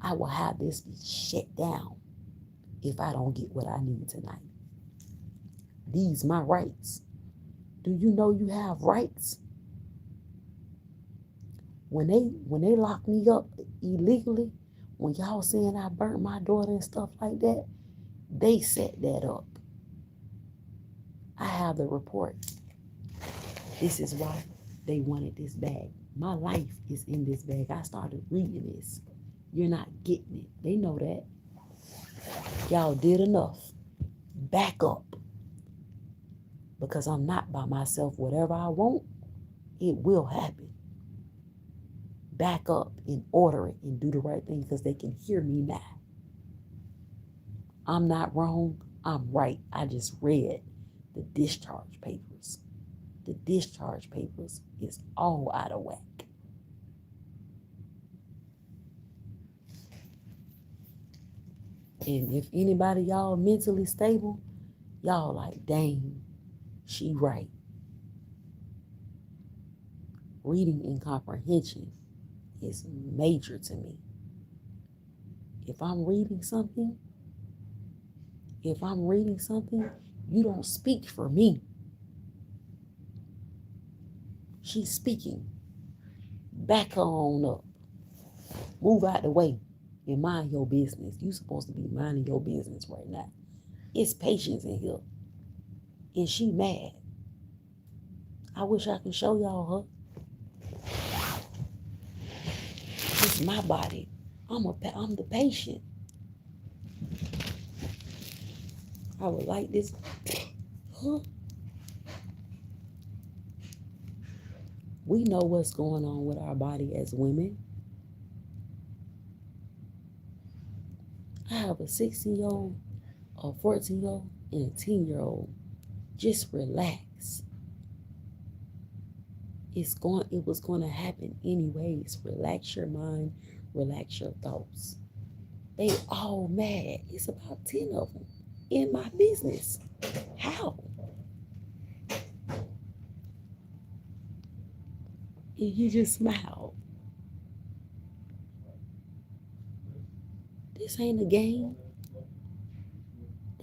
I will have this be shut down if I don't get what I need tonight. These my rights. Do you know you have rights? When they locked me up illegally, when y'all saying I burnt my daughter and stuff like that, they set that up. I have the report. This is why they wanted this bag. My life is in this bag. I started reading this. You're not getting it. They know that. Y'all did enough. Back up. Because I'm not by myself. Whatever I want, it will happen. Back up and order it and do the right thing because they can hear me now. I'm not wrong. I'm right. I just read the discharge papers. The discharge papers is all out of whack. And if anybody y'all mentally stable, y'all like, dang, she right. Reading and comprehension is major to me. If I'm reading something, you don't speak for me. She's speaking. Back her on up. Move out the way and mind your business. You supposed to be minding your business right now. It's patience in here. And she mad. I wish I could show y'all her. It's my body. I'm the patient. I would like this. Huh? We know what's going on with our body as women. I have a 16-year-old, a 14-year-old, and a 10-year-old. Just relax. It was going to happen anyways. Relax your mind, relax your thoughts. They all mad. It's about 10 of them in my business. How? And you just smile. This ain't a game.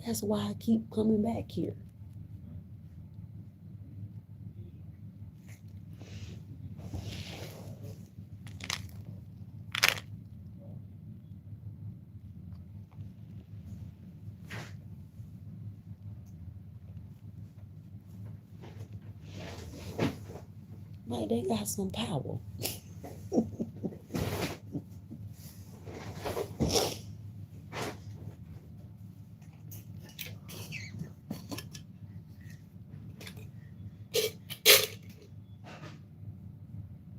That's why I keep coming back here. Like they got some power.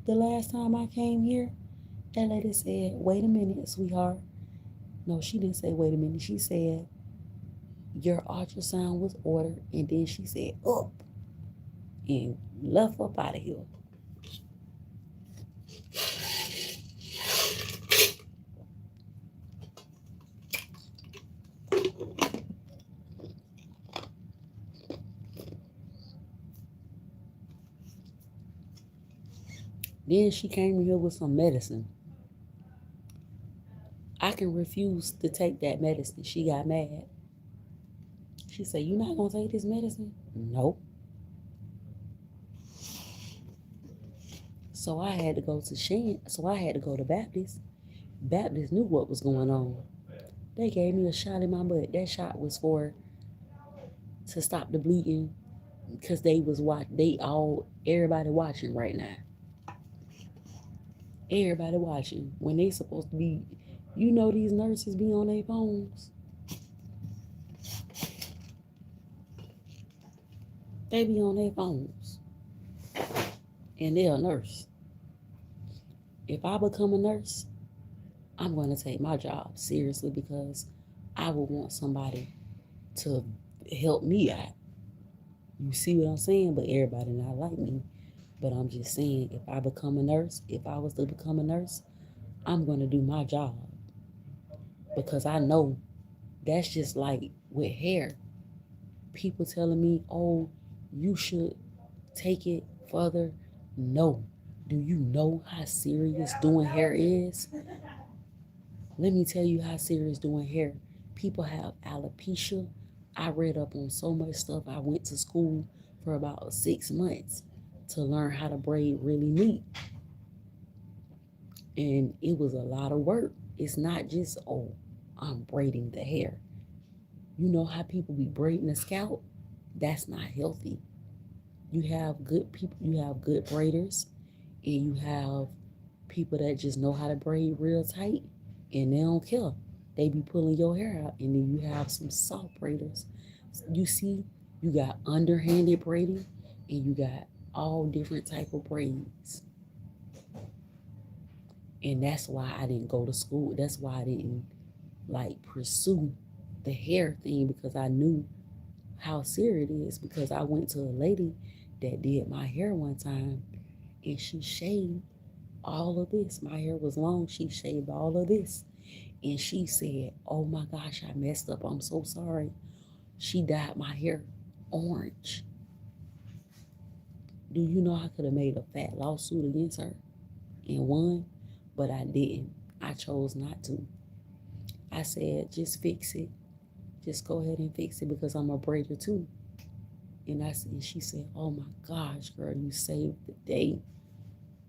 The last time I came here, that lady said, "Wait a minute, sweetheart." No, she didn't say wait a minute. She said your ultrasound was ordered, and then she said up and left up out of here. Then she came here with some medicine. I can refuse to take that medicine. She got mad. She said, "You not gonna take this medicine?" Nope. So I had to go to Shan. So I had to go to Baptist. Baptist knew what was going on. They gave me a shot in my butt. That shot was for to stop the bleeding because they was watch. They all everybody watching right now. Everybody watching when they supposed to be. You know these nurses be on their phones. They be on their phones, and they're a nurse. If I become a nurse, I'm going to take my job seriously because I would want somebody to help me out. You see what I'm saying? But everybody not like me. But I'm just saying, if I become a nurse, if I was to become a nurse, I'm going to do my job because I know that's just like with hair. People telling me, oh, you should take it further. No. Do you know how serious doing hair is? Let me tell you how serious doing hair. People have alopecia. I read up on so much stuff. I went to school for about 6 months to learn how to braid really neat. And it was a lot of work. It's not just, oh, I'm braiding the hair. You know how people be braiding the scalp? That's not healthy. You have good people, you have good braiders, and you have people that just know how to braid real tight and they don't care. They be pulling your hair out, and then you have some soft braiders. You see, you got underhanded braiding and you got all different type of braids. And that's why I didn't go to school. That's why I didn't like pursue the hair thing because I knew how serious it is because I went to a lady that did my hair one time and she shaved all of this. My hair was long. She shaved all of this. And she said, "Oh my gosh, I messed up. I'm so sorry." She dyed my hair orange. Do you know I could have made a fat lawsuit against her and won? But I didn't. I chose not to. I said, just fix it. Just go ahead and fix it because I'm a braider too. And she said, "Oh my gosh, girl, you saved the day."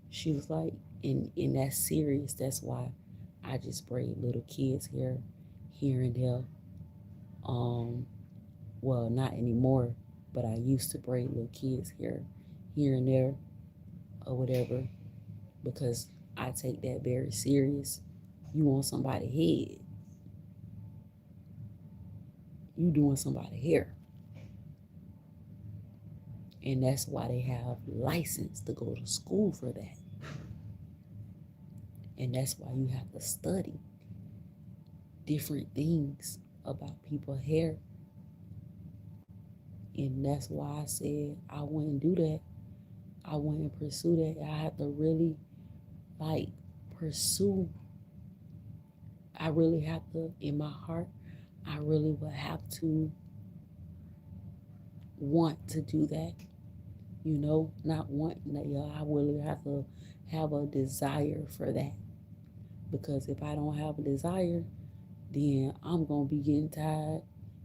She was like, and that's serious. That's why I just braid little kids' hair here and there. Um, well, not anymore, but I used to braid little kids' hair here and there or whatever because I take that very serious. You want somebody head, you doing somebody hair. And that's why they have license to go to school for that. And that's why you have to study different things about people's hair. And that's why I said I wouldn't do that. I wouldn't pursue that. I have to really like pursue. I really have to, in my heart, I really would have to want to do that. Not want, yeah, I really have to have a desire for that. Because if I don't have a desire, then I'm gonna be getting tired.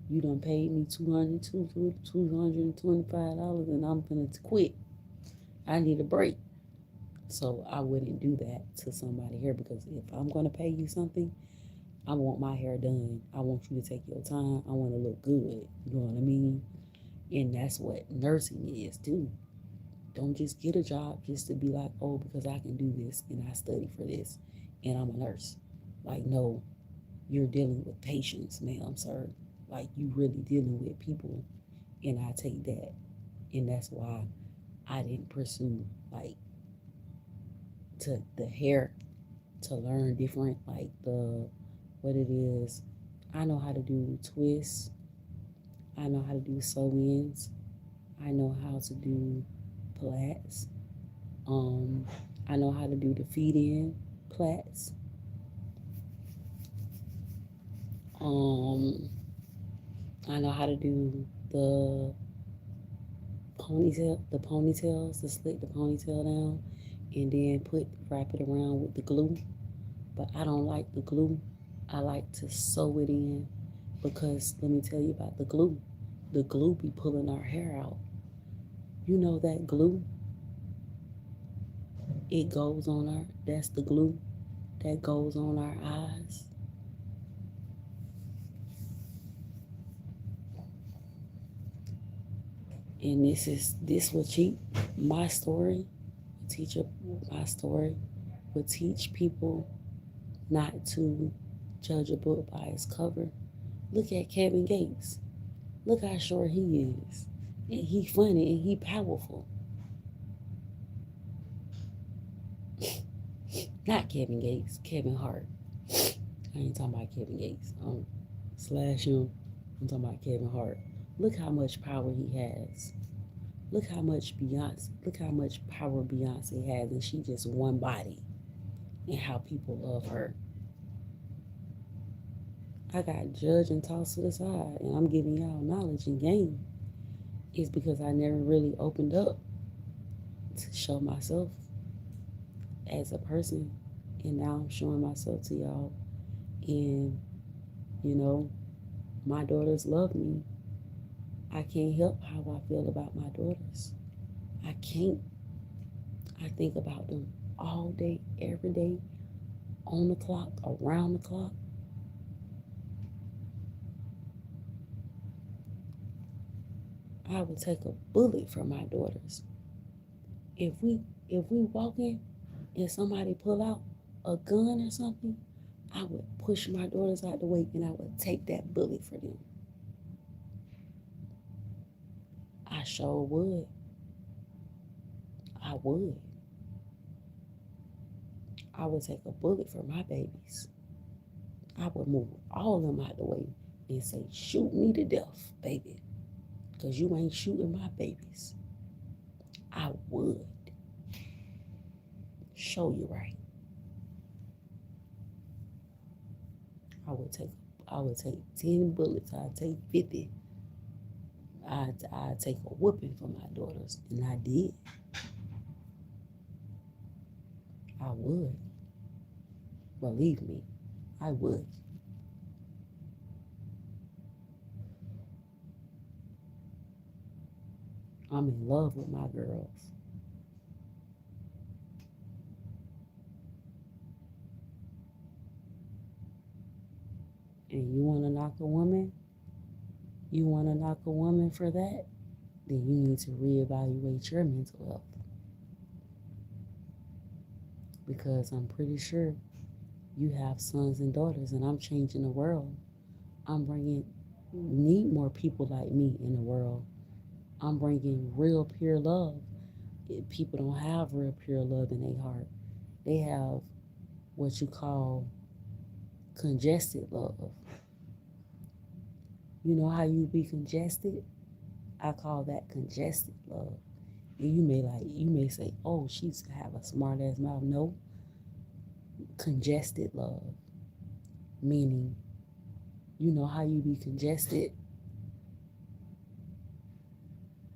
You done paid me $225 and I'm gonna quit. I need a break. So I wouldn't do that to somebody here because if I'm gonna pay you something, I want my hair done. I want you to take your time. I want to look good. You know what I mean? And that's what nursing is too. Don't just get a job just to be like, oh, because I can do this and I study for this and I'm a nurse. Like, no, you're dealing with patients, ma'am, sir. Like, you really dealing with people. And I take that. And that's why I didn't pursue, like, to the hair to learn different, like, what it is. I know how to do twists. I know how to do sew-ins. I know how to do plaits. Um, I know how to do the feed-in plaits. Um, I know how to do the ponytails, to slick the ponytail down, and then wrap it around with the glue. But I don't like the glue. I like to sew it in because let me tell you about the glue. The glue be pulling our hair out. You know that glue? It goes on that's the glue that goes on our eyes. And this will teach my story, teacher my story will teach people not to judge a book by its cover. Look at Kevin Gates. Look how short he is. And he funny and he powerful. Not Kevin Gates, Kevin Hart. I ain't talking about Kevin Gates. Slash him. I'm talking about Kevin Hart. Look how much power he has. Look how much power Beyonce has, and she just one body, and how people love her. I got judged and tossed to the side, and I'm giving y'all knowledge and game. It's because I never really opened up to show myself as a person, and now I'm showing myself to y'all. And you know, my daughters love me. I can't help how I feel about my daughters. I can't. I think about them all day, every day, on the clock, around the clock. I would take a bullet for my daughters. If we walking and somebody pull out a gun or something, I would push my daughters out the way and I would take that bullet for them. I sure would. I would. I would take a bullet for my babies. I would move all of them out the way and say, shoot me to death, baby. Because you ain't shooting my babies. I would. Show you right. I would take I would take 10 bullets. I'd take 50. I'd take a whooping for my daughters. And I did. I would. Believe me, I would. I'm in love with my girls. And you want to knock a woman? You want to knock a woman for that? Then you need to reevaluate your mental health. Because I'm pretty sure you have sons and daughters, and I'm changing the world. I'm bringing, need more people like me in the world. I'm bringing real pure love. People don't have real pure love in their heart. They have what you call congested love. You know how you be congested? I call that congested love. And you may say, oh, she's have a smart ass mouth. No, congested love. Meaning, you know how you be congested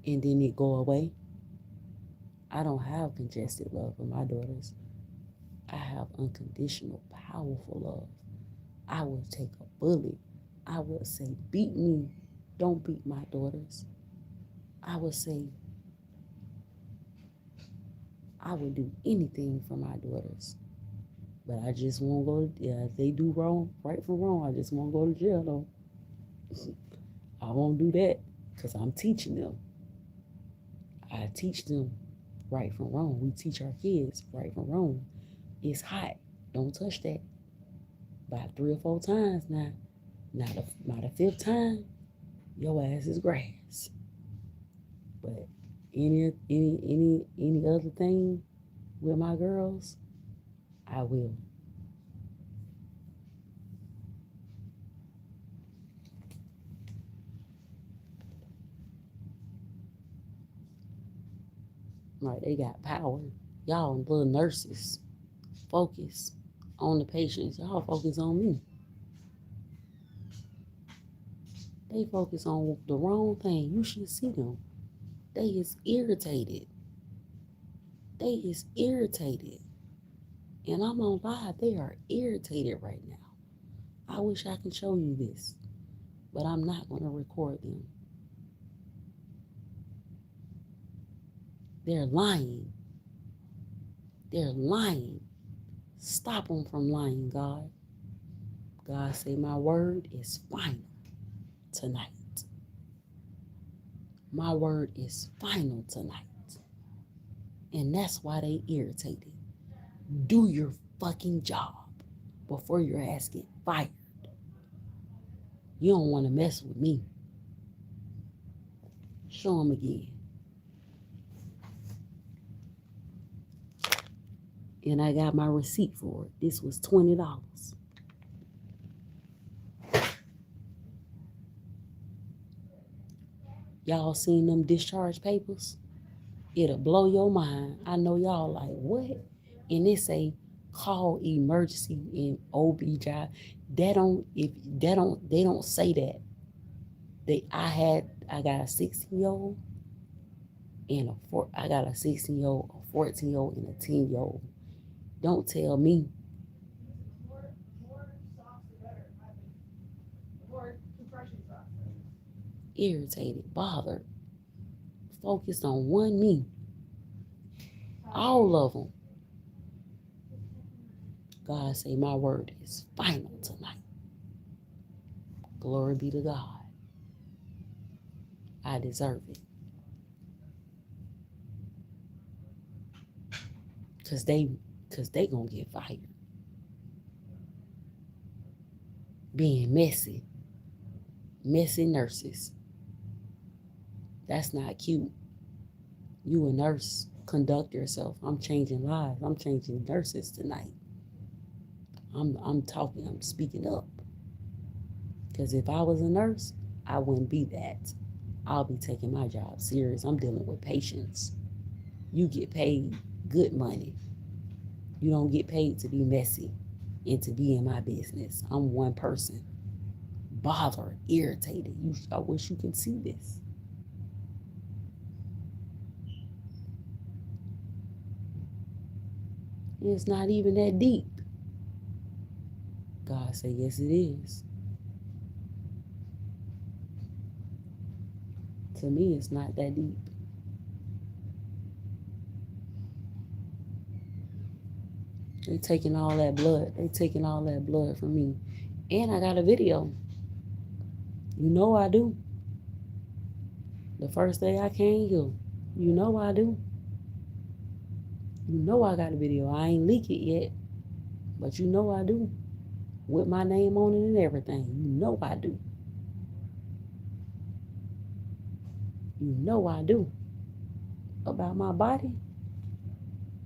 and then it go away? I don't have congested love for my daughters. I have unconditional, powerful love. I would take a bullet. I would say, beat me. Don't beat my daughters. I would say, I would do anything for my daughters. But I just won't go to, yeah, if they do wrong, right from wrong, I just won't go to jail though. I won't do that because I'm teaching them. I teach them right from wrong. We teach our kids right from wrong. It's hot. Don't touch that. About 3 or 4 times now. Not the fifth time, your ass is grass. But any other thing with my girls, I will. Like they got power. Y'all little nurses, focus on the patients. Y'all focus on me. They focus on the wrong thing. You should see them. They is irritated. They is irritated. And I'm on live. They are irritated right now. I wish I could show you this, but I'm not going to record them. They're lying. They're lying. Stop them from lying, God. God say my word is final tonight. My word is final tonight. And that's why they irritated. Do your fucking job before your ass get fired. You don't want to mess with me. Show them again. And I got my receipt for it. This was $20. Y'all seen them discharge papers? It'll blow your mind. I know y'all like, what? And it say call emergency in OB-GYN. They don't say that. I got a 16-year-old and I got a 16-year-old, a 14-year-old, and a 10-year-old. Don't tell me. Irritated, bothered, focused on one me. All of them. God say my word is final tonight. Glory be to God. I deserve it. Cause they gonna get fired. Being messy. Messy nurses. That's not cute. You a nurse. Conduct yourself. I'm changing lives. I'm changing nurses tonight. I'm talking. I'm speaking up. Because if I was a nurse, I wouldn't be that. I'll be taking my job serious. I'm dealing with patients. You get paid good money. You don't get paid to be messy and to be in my business. I'm one person. Bothered, irritated. I wish you could see this. It's not even that deep. God said, yes, it is. To me, it's not that deep. They taking all that blood. They taking all that blood from me. And I got a video. You know I do. The first day I came here. You know I do. You know I got a video. I ain't leak it yet. But you know I do. With my name on it and everything. You know I do. You know I do. About my body.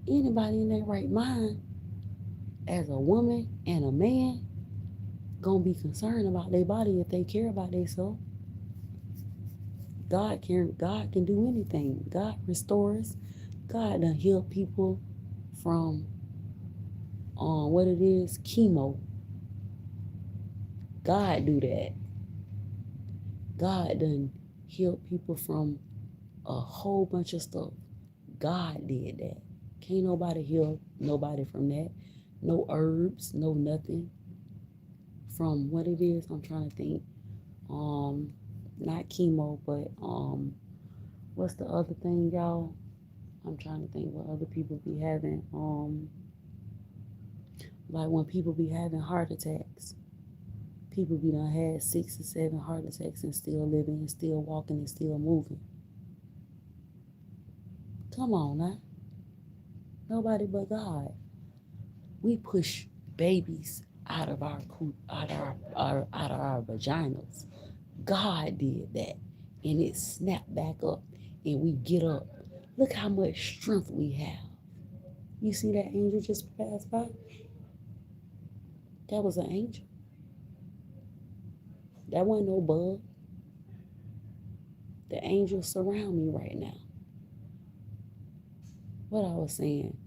Anybody in their right mind, as a woman and a man, gonna be concerned about their body if they care about themselves. God can do anything. God restores. God done heal people from what it is, chemo. God do that. God done heal people from a whole bunch of stuff. God did that. Can't nobody heal nobody from that. No herbs, no nothing. From what it is, I'm trying to think. Not chemo, but what's the other thing, y'all? I'm trying to think what other people be having. Like when people be having heart attacks. People be done had 6 or 7 heart attacks and still living and still walking and still moving. Come on now. Nobody but God. We push babies out of our vaginas. God did that, and it snapped back up, and we get up. Look how much strength we have. You see that angel just pass by? That was an angel. That wasn't no bug. The angels surround me right now. What I was saying,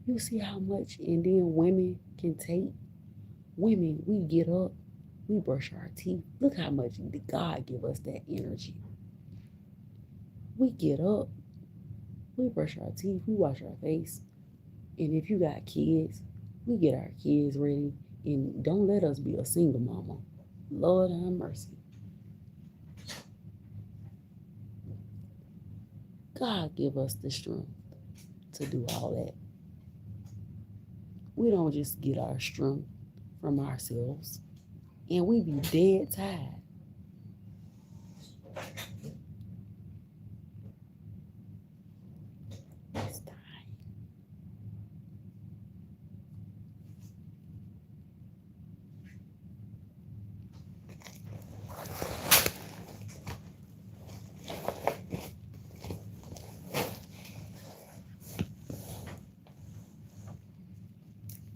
you see how much, and then women can take. Women, we get up, we brush our teeth. Look how much God give us that energy. We get up, we brush our teeth, we wash our face. And if you got kids, we get our kids ready. And don't let us be a single mama. Lord have mercy. God give us the strength to do all that. We don't just get our strength from ourselves. And we be dead tired.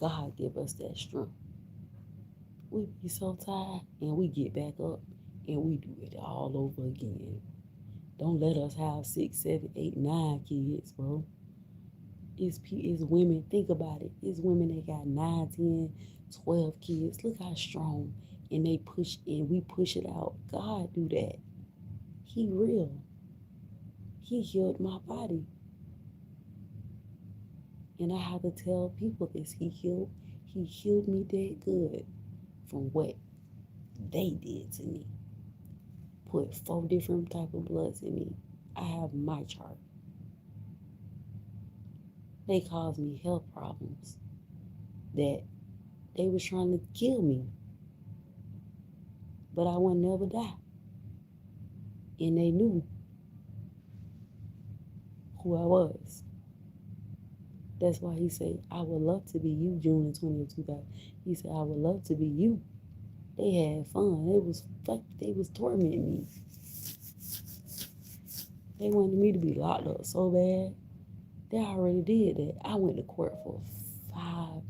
God give us that strength. We be so tired and we get back up and we do it all over again. Don't let us have 6, 7, 8, 9 kids, bro. It's women, think about it. It's women that got 9, 10, 12 kids. Look how strong. And they push and we push it out. God do that. He real. He healed my body. And I have to tell people this. He healed me that good from what they did to me. Put 4 different type of bloods in me. I have my chart. They caused me health problems that they was trying to kill me, but I would never die. And they knew who I was. That's why he said, I would love to be you, June the 20th, 2000. He said, I would love to be you. They had fun. They was tormenting me. They wanted me to be locked up so bad. They already did that. I went to court for 5,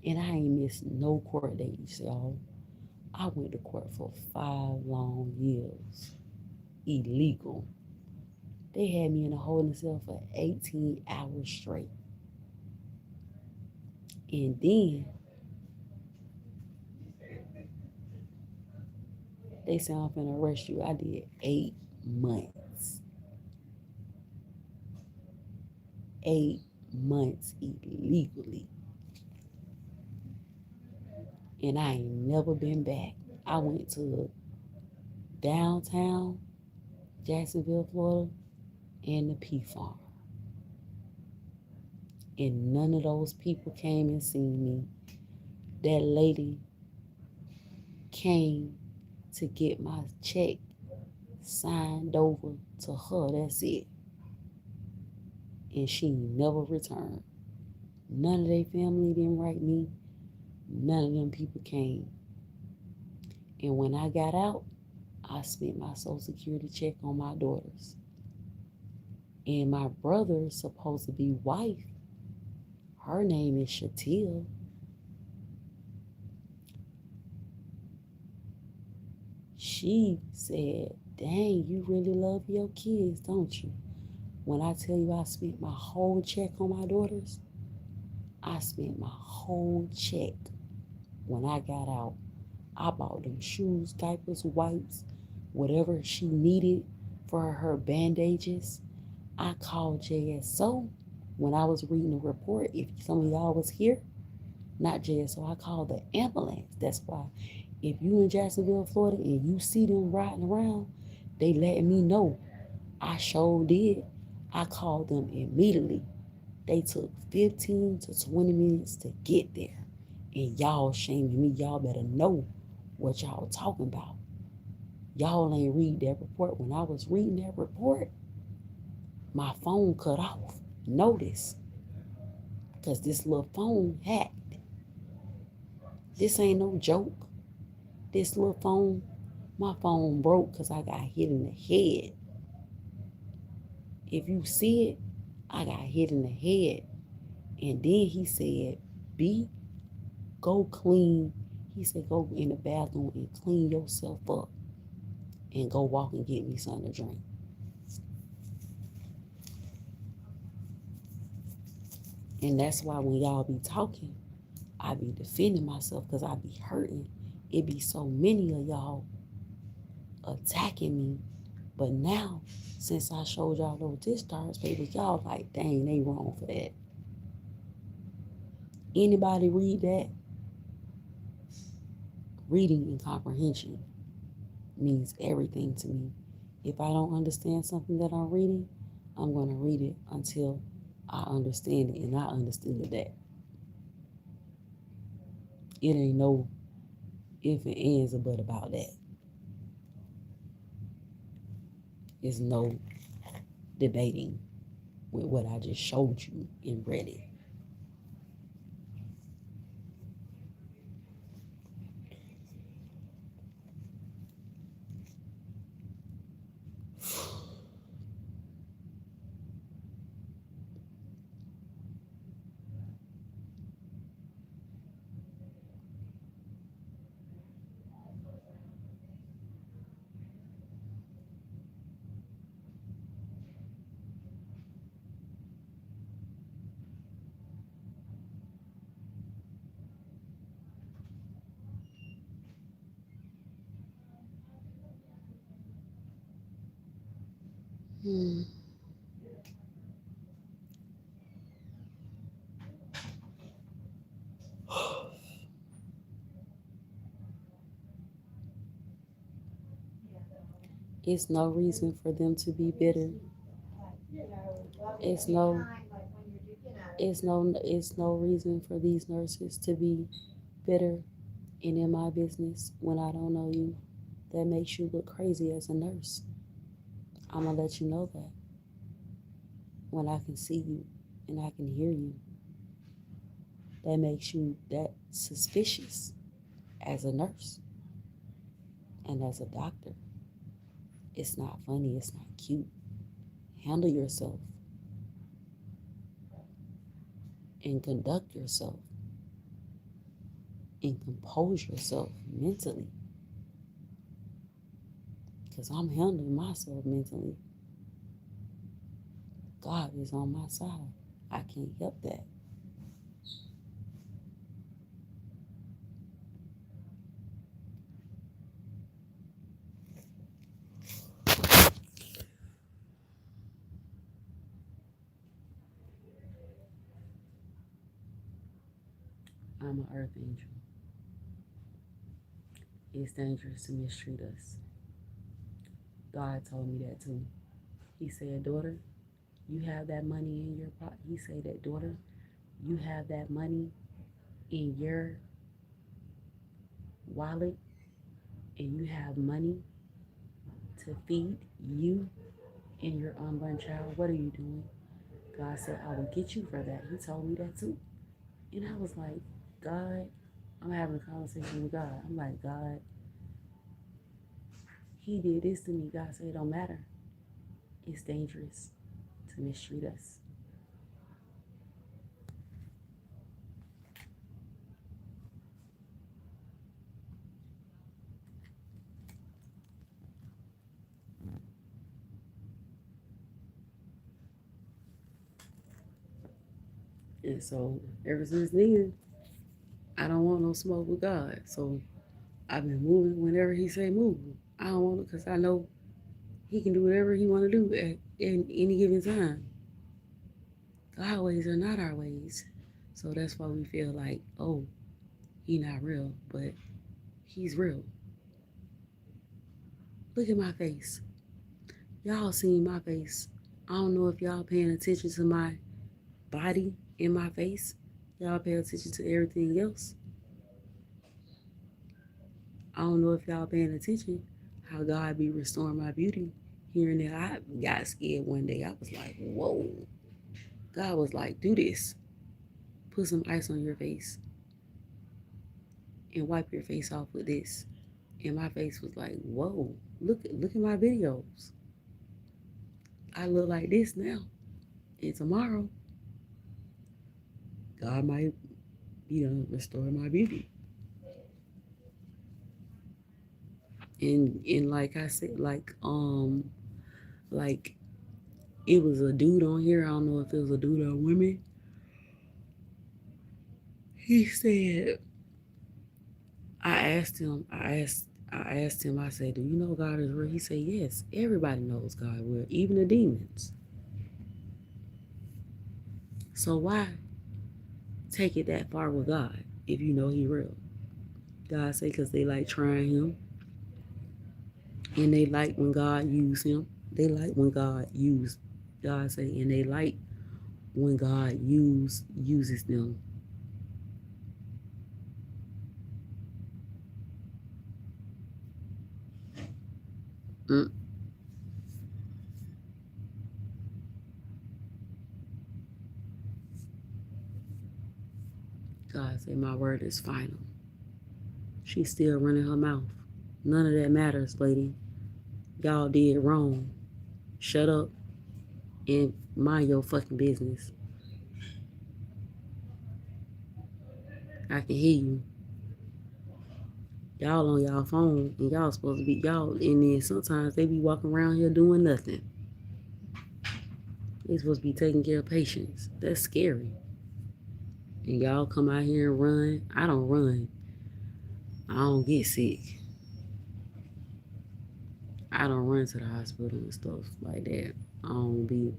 and I ain't missed no court dates, y'all. I went to court for 5 long years. Illegal. They had me in a holding cell for 18 hours straight. And then they said, I'm finna arrest you. I did 8 months. 8 months illegally. And I ain't never been back. I went to downtown Jacksonville, Florida, and the P Farm. And none of those people came and seen me. That lady came to get my check signed over to her. That's it. And she never returned. None of their family didn't write me. None of them people came. And when I got out, I spent my Social Security check on my daughters. And my brother's supposed to be wife, her name is Shatil. She said, dang, you really love your kids, don't you? When I tell you I spent my whole check on my daughters, I spent my whole check. When I got out, I bought them shoes, diapers, wipes, whatever she needed for her bandages. I called JSO when I was reading the report. If some of y'all was here, not JSO, I called the ambulance. That's why if you in Jacksonville, Florida, and you see them riding around, they letting me know. I sure did. I called them immediately. They took 15 to 20 minutes to get there. And y'all shaming me. Y'all better know what y'all talking about. Y'all ain't read that report. When I was reading that report, my phone cut off. Notice. Because this little phone hacked. This ain't no joke. This little phone, my phone broke because I got hit in the head. If you see it, I got hit in the head. And then he said, B, go clean. He said, go in the bathroom and clean yourself up and go walk and get me something to drink. And that's why when y'all be talking, I be defending myself because I be hurting. It be so many of y'all attacking me. But now, since I showed y'all those discharge papers, y'all like, dang, they wrong for that. Anybody read that? Reading and comprehension means everything to me. If I don't understand something that I'm reading, I'm going to read it until I understand it, and I understood that. It ain't no if and ands or but about that. It's no debating with what I just showed you and read it. Hmm. It's no reason for them to be bitter. It's no it's no reason for these nurses to be bitter and in my business when I don't know you. That makes you look crazy as a nurse. I'm gonna let you know that when I can see you and I can hear you. That makes you that suspicious as a nurse and as a doctor. It's not funny, it's not cute. Handle yourself and conduct yourself and compose yourself mentally. Because I'm handling myself mentally. God is on my side. I can't help that. I'm an earth angel. It's dangerous to mistreat us. God told me that too. He said, daughter, you have that money in your pocket. He said that, daughter, you have that money in your wallet and you have money to feed you and your unborn child. What are you doing? God said, I will get you for that. He told me that too. And I was like, God, I'm having a conversation with God. I'm like, God, he did this to me. God said, it don't matter. It's dangerous to mistreat us. And so ever since then, I don't want no smoke with God. So I've been moving whenever he say move. I don't want it because I know he can do whatever he want to do at in any given time. God's ways are not our ways. So that's why we feel like, oh, he not real, but he's real. Look at my face. Y'all seen my face. I don't know if y'all paying attention to my body in my face. Y'all pay attention to everything else. I don't know if y'all paying attention how God be restoring my beauty here and there. I got scared one day. I was like, whoa. God was like, do this. put some ice on your face and wipe your face off with this. And my face was like, whoa, look at my videos. I look like this now. And tomorrow, God might, restore my beauty. And like I said, like it was a dude on here. I don't know if it was a dude or women. He said, I asked him, I said, do you know God is real? He said, yes, everybody knows God will, even the demons. So why take it that far with God if you know he real? God say because they like trying him and they like when God use him. They like when God say, and they like when God uses them. Mm. God say my word is final. She's still running her mouth. None of that matters, lady. Y'all did wrong. Shut up and mind your fucking business. I can hear you. Y'all on y'all phone and y'all supposed to be y'all, and then sometimes they be walking around here doing nothing. They supposed to be taking care of patients. That's scary. And y'all come out here and run. I don't run. I don't get sick. I don't run to the hospital and stuff like that. I don't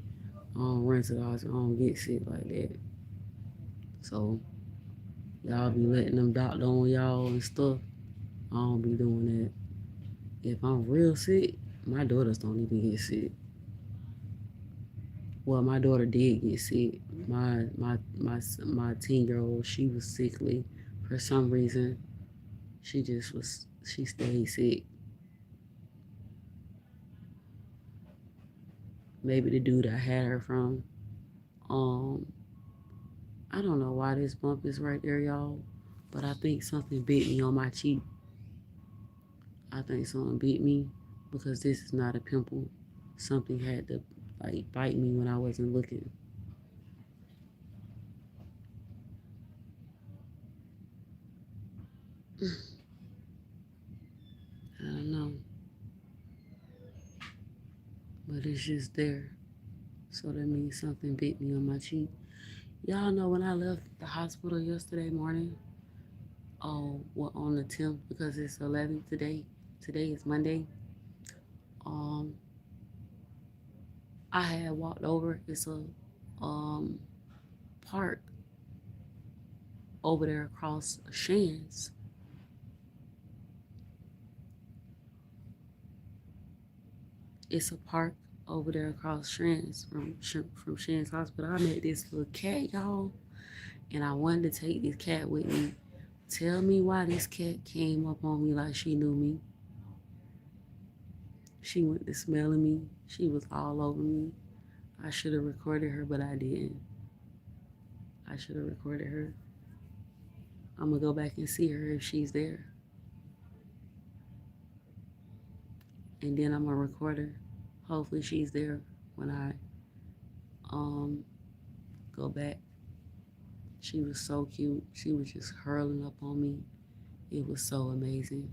run to the hospital. I don't get sick like that. So y'all be letting them doctor on y'all and stuff. I don't be doing that. If I'm real sick, my daughters don't even get sick. Well, my daughter did get sick. My 10-year-old, she was sickly for some reason. She stayed sick. Maybe the dude I had her from. Um, I don't know why this bump is right there, y'all, but I think something bit me on my cheek. I think something bit me because this is not a pimple. Something had to like bite me when I wasn't looking. I don't know, but it's just there. So that means something bit me on my cheek. Y'all know when I left the hospital yesterday morning, oh, well, on the 10th, because it's 11th today. Today is Monday. Um, I had walked over. It's a um park over there across Shands. It's a park over there across Shands from Shands Hospital. I met this little cat, y'all, and I wanted to take this cat with me. Tell me why this cat came up on me like she knew me. She went to smelling me. She was all over me. I should have recorded her, but I didn't. I should have recorded her. I'm gonna go back and see her if she's there. And then I'm gonna record her. Hopefully she's there when I um go back. She was so cute. She was just hurling up on me. It was so amazing.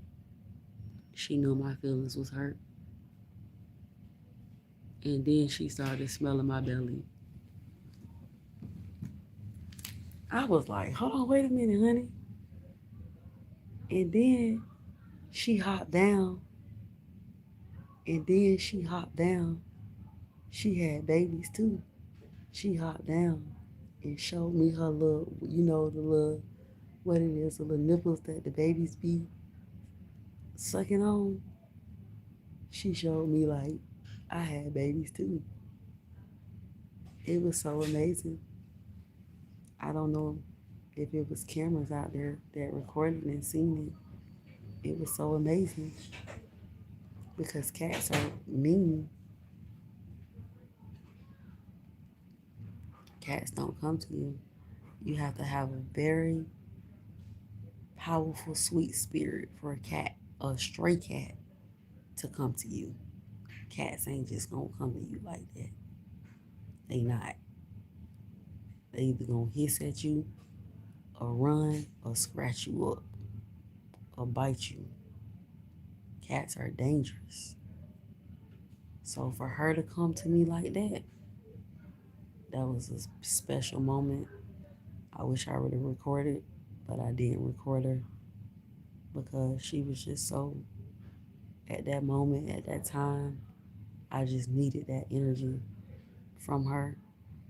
She knew my feelings was hurt. And then she started smelling my belly. I was like, hold on, wait a minute, honey. And then she hopped down. And then she hopped down. She had babies too. She hopped down and showed me her little, the little, what it is, the little nipples that the babies be sucking on. She showed me like I had babies too. It was so amazing. I don't know if it was cameras out there that recorded and seen it. It was so amazing because cats are mean. Cats don't come to you. You have to have a very powerful, sweet spirit for a stray cat, to come to you. Cats ain't just gonna come to you like that. They not. They either gonna hiss at you, or run, or scratch you up, or bite you. Cats are dangerous. So for her to come to me like that, that was a special moment. I wish I would have recorded, but I didn't record her because she was just so, at that moment, at that time, I just needed that energy from her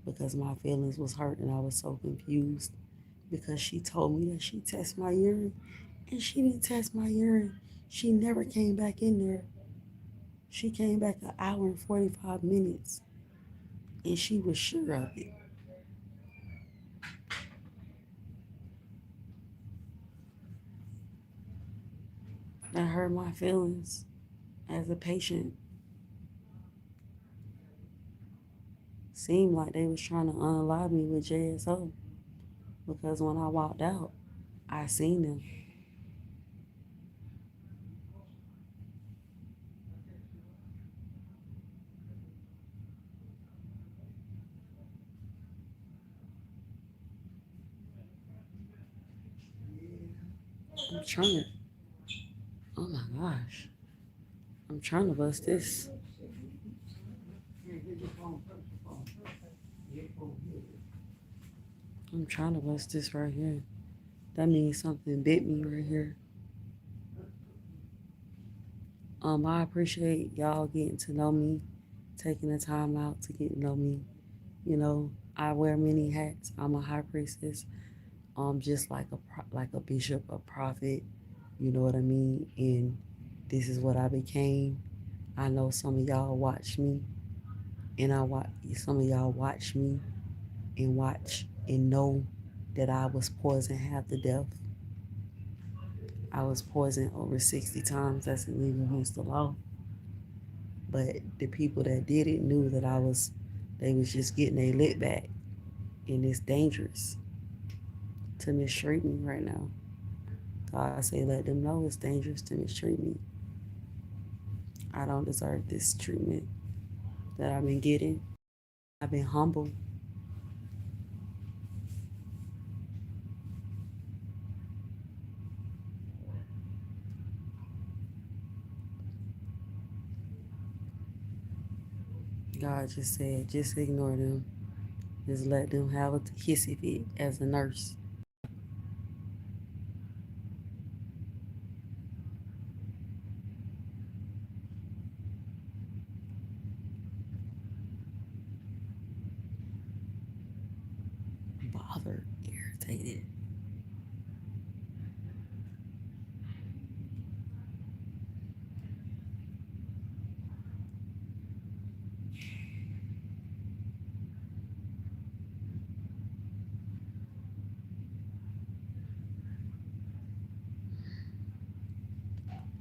because my feelings was hurt and I was so confused because she told me that she tested my urine and she didn't test my urine. She never came back in there. She came back an hour and 45 minutes and she was sure of it. That hurt my feelings as a patient. Seemed like they was trying to unalive me with JSO because when I walked out, I seen them. I'm trying to, oh my gosh, I'm trying to bust this. I'm trying to bust this right here. That means something bit me right here. I appreciate y'all getting to know me, taking the time out to get to know me. You know, I wear many hats. I'm a high priestess. Just like a bishop, a prophet. You know what I mean? And this is what I became. I know some of y'all watch me, and some of y'all watch me and watch and know that I was poisoned half to death. I was poisoned over 60 times. That's illegal against the law. But the people that did it knew that they was just getting their lit back. And it's dangerous to mistreat me right now. God say let them know it's dangerous to mistreat me. I don't deserve this treatment that I've been getting. I've been humble. God just said, just ignore them. Just let them have a hissy fit as a nurse. Bothered, irritated.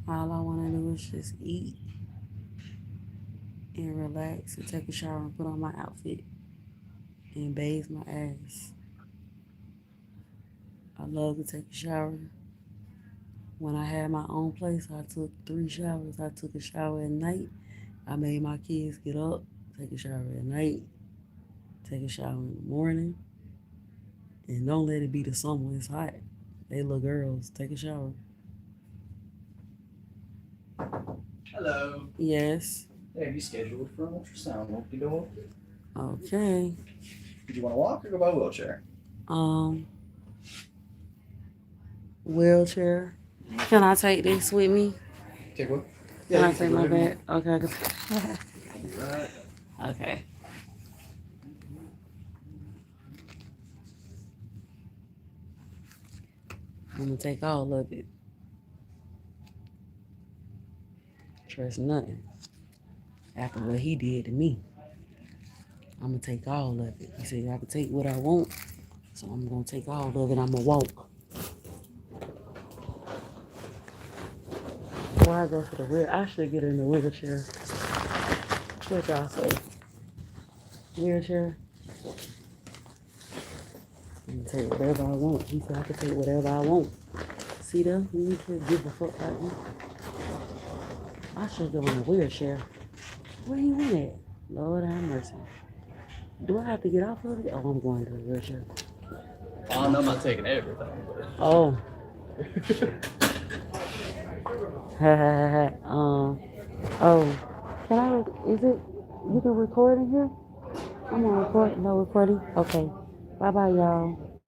All I want to do is just eat and relax and take a shower and put on my outfit and bathe my ass. I love to take a shower. When I had my own place, I took 3 showers. I took a shower at night. I made my kids get up, take a shower at night, take a shower in the morning, and don't let it be the summer. It's hot. They little girls, take a shower. Hello. Yes. Hey, have you scheduled for an ultrasound? Want to go? Okay. Did you want to walk or go by wheelchair? Um, Wheelchair. Can I take this with me? Take what? Can Yeah, I you take can my go bag? Okay. Right. Okay. I'm gonna take all of it. Trust nothing. After what he did to me, I'm gonna take all of it. He said I can take what I want, so I'm gonna take all of it. I'm gonna walk. Why I go to the wheel? I should get in the wheelchair. What y'all say? Wheelchair? take whatever I want. He said I can take whatever I want. See them? You need to give a fuck about me. I should go in a wheelchair. Where you went at? Lord have mercy. Do I have to get off of it? Oh, I'm going to the wheelchair. I'm not taking everything, but Oh. Oh. Can I, is it, you can record in here? I'm on record, no recording? Okay. Bye-bye, y'all.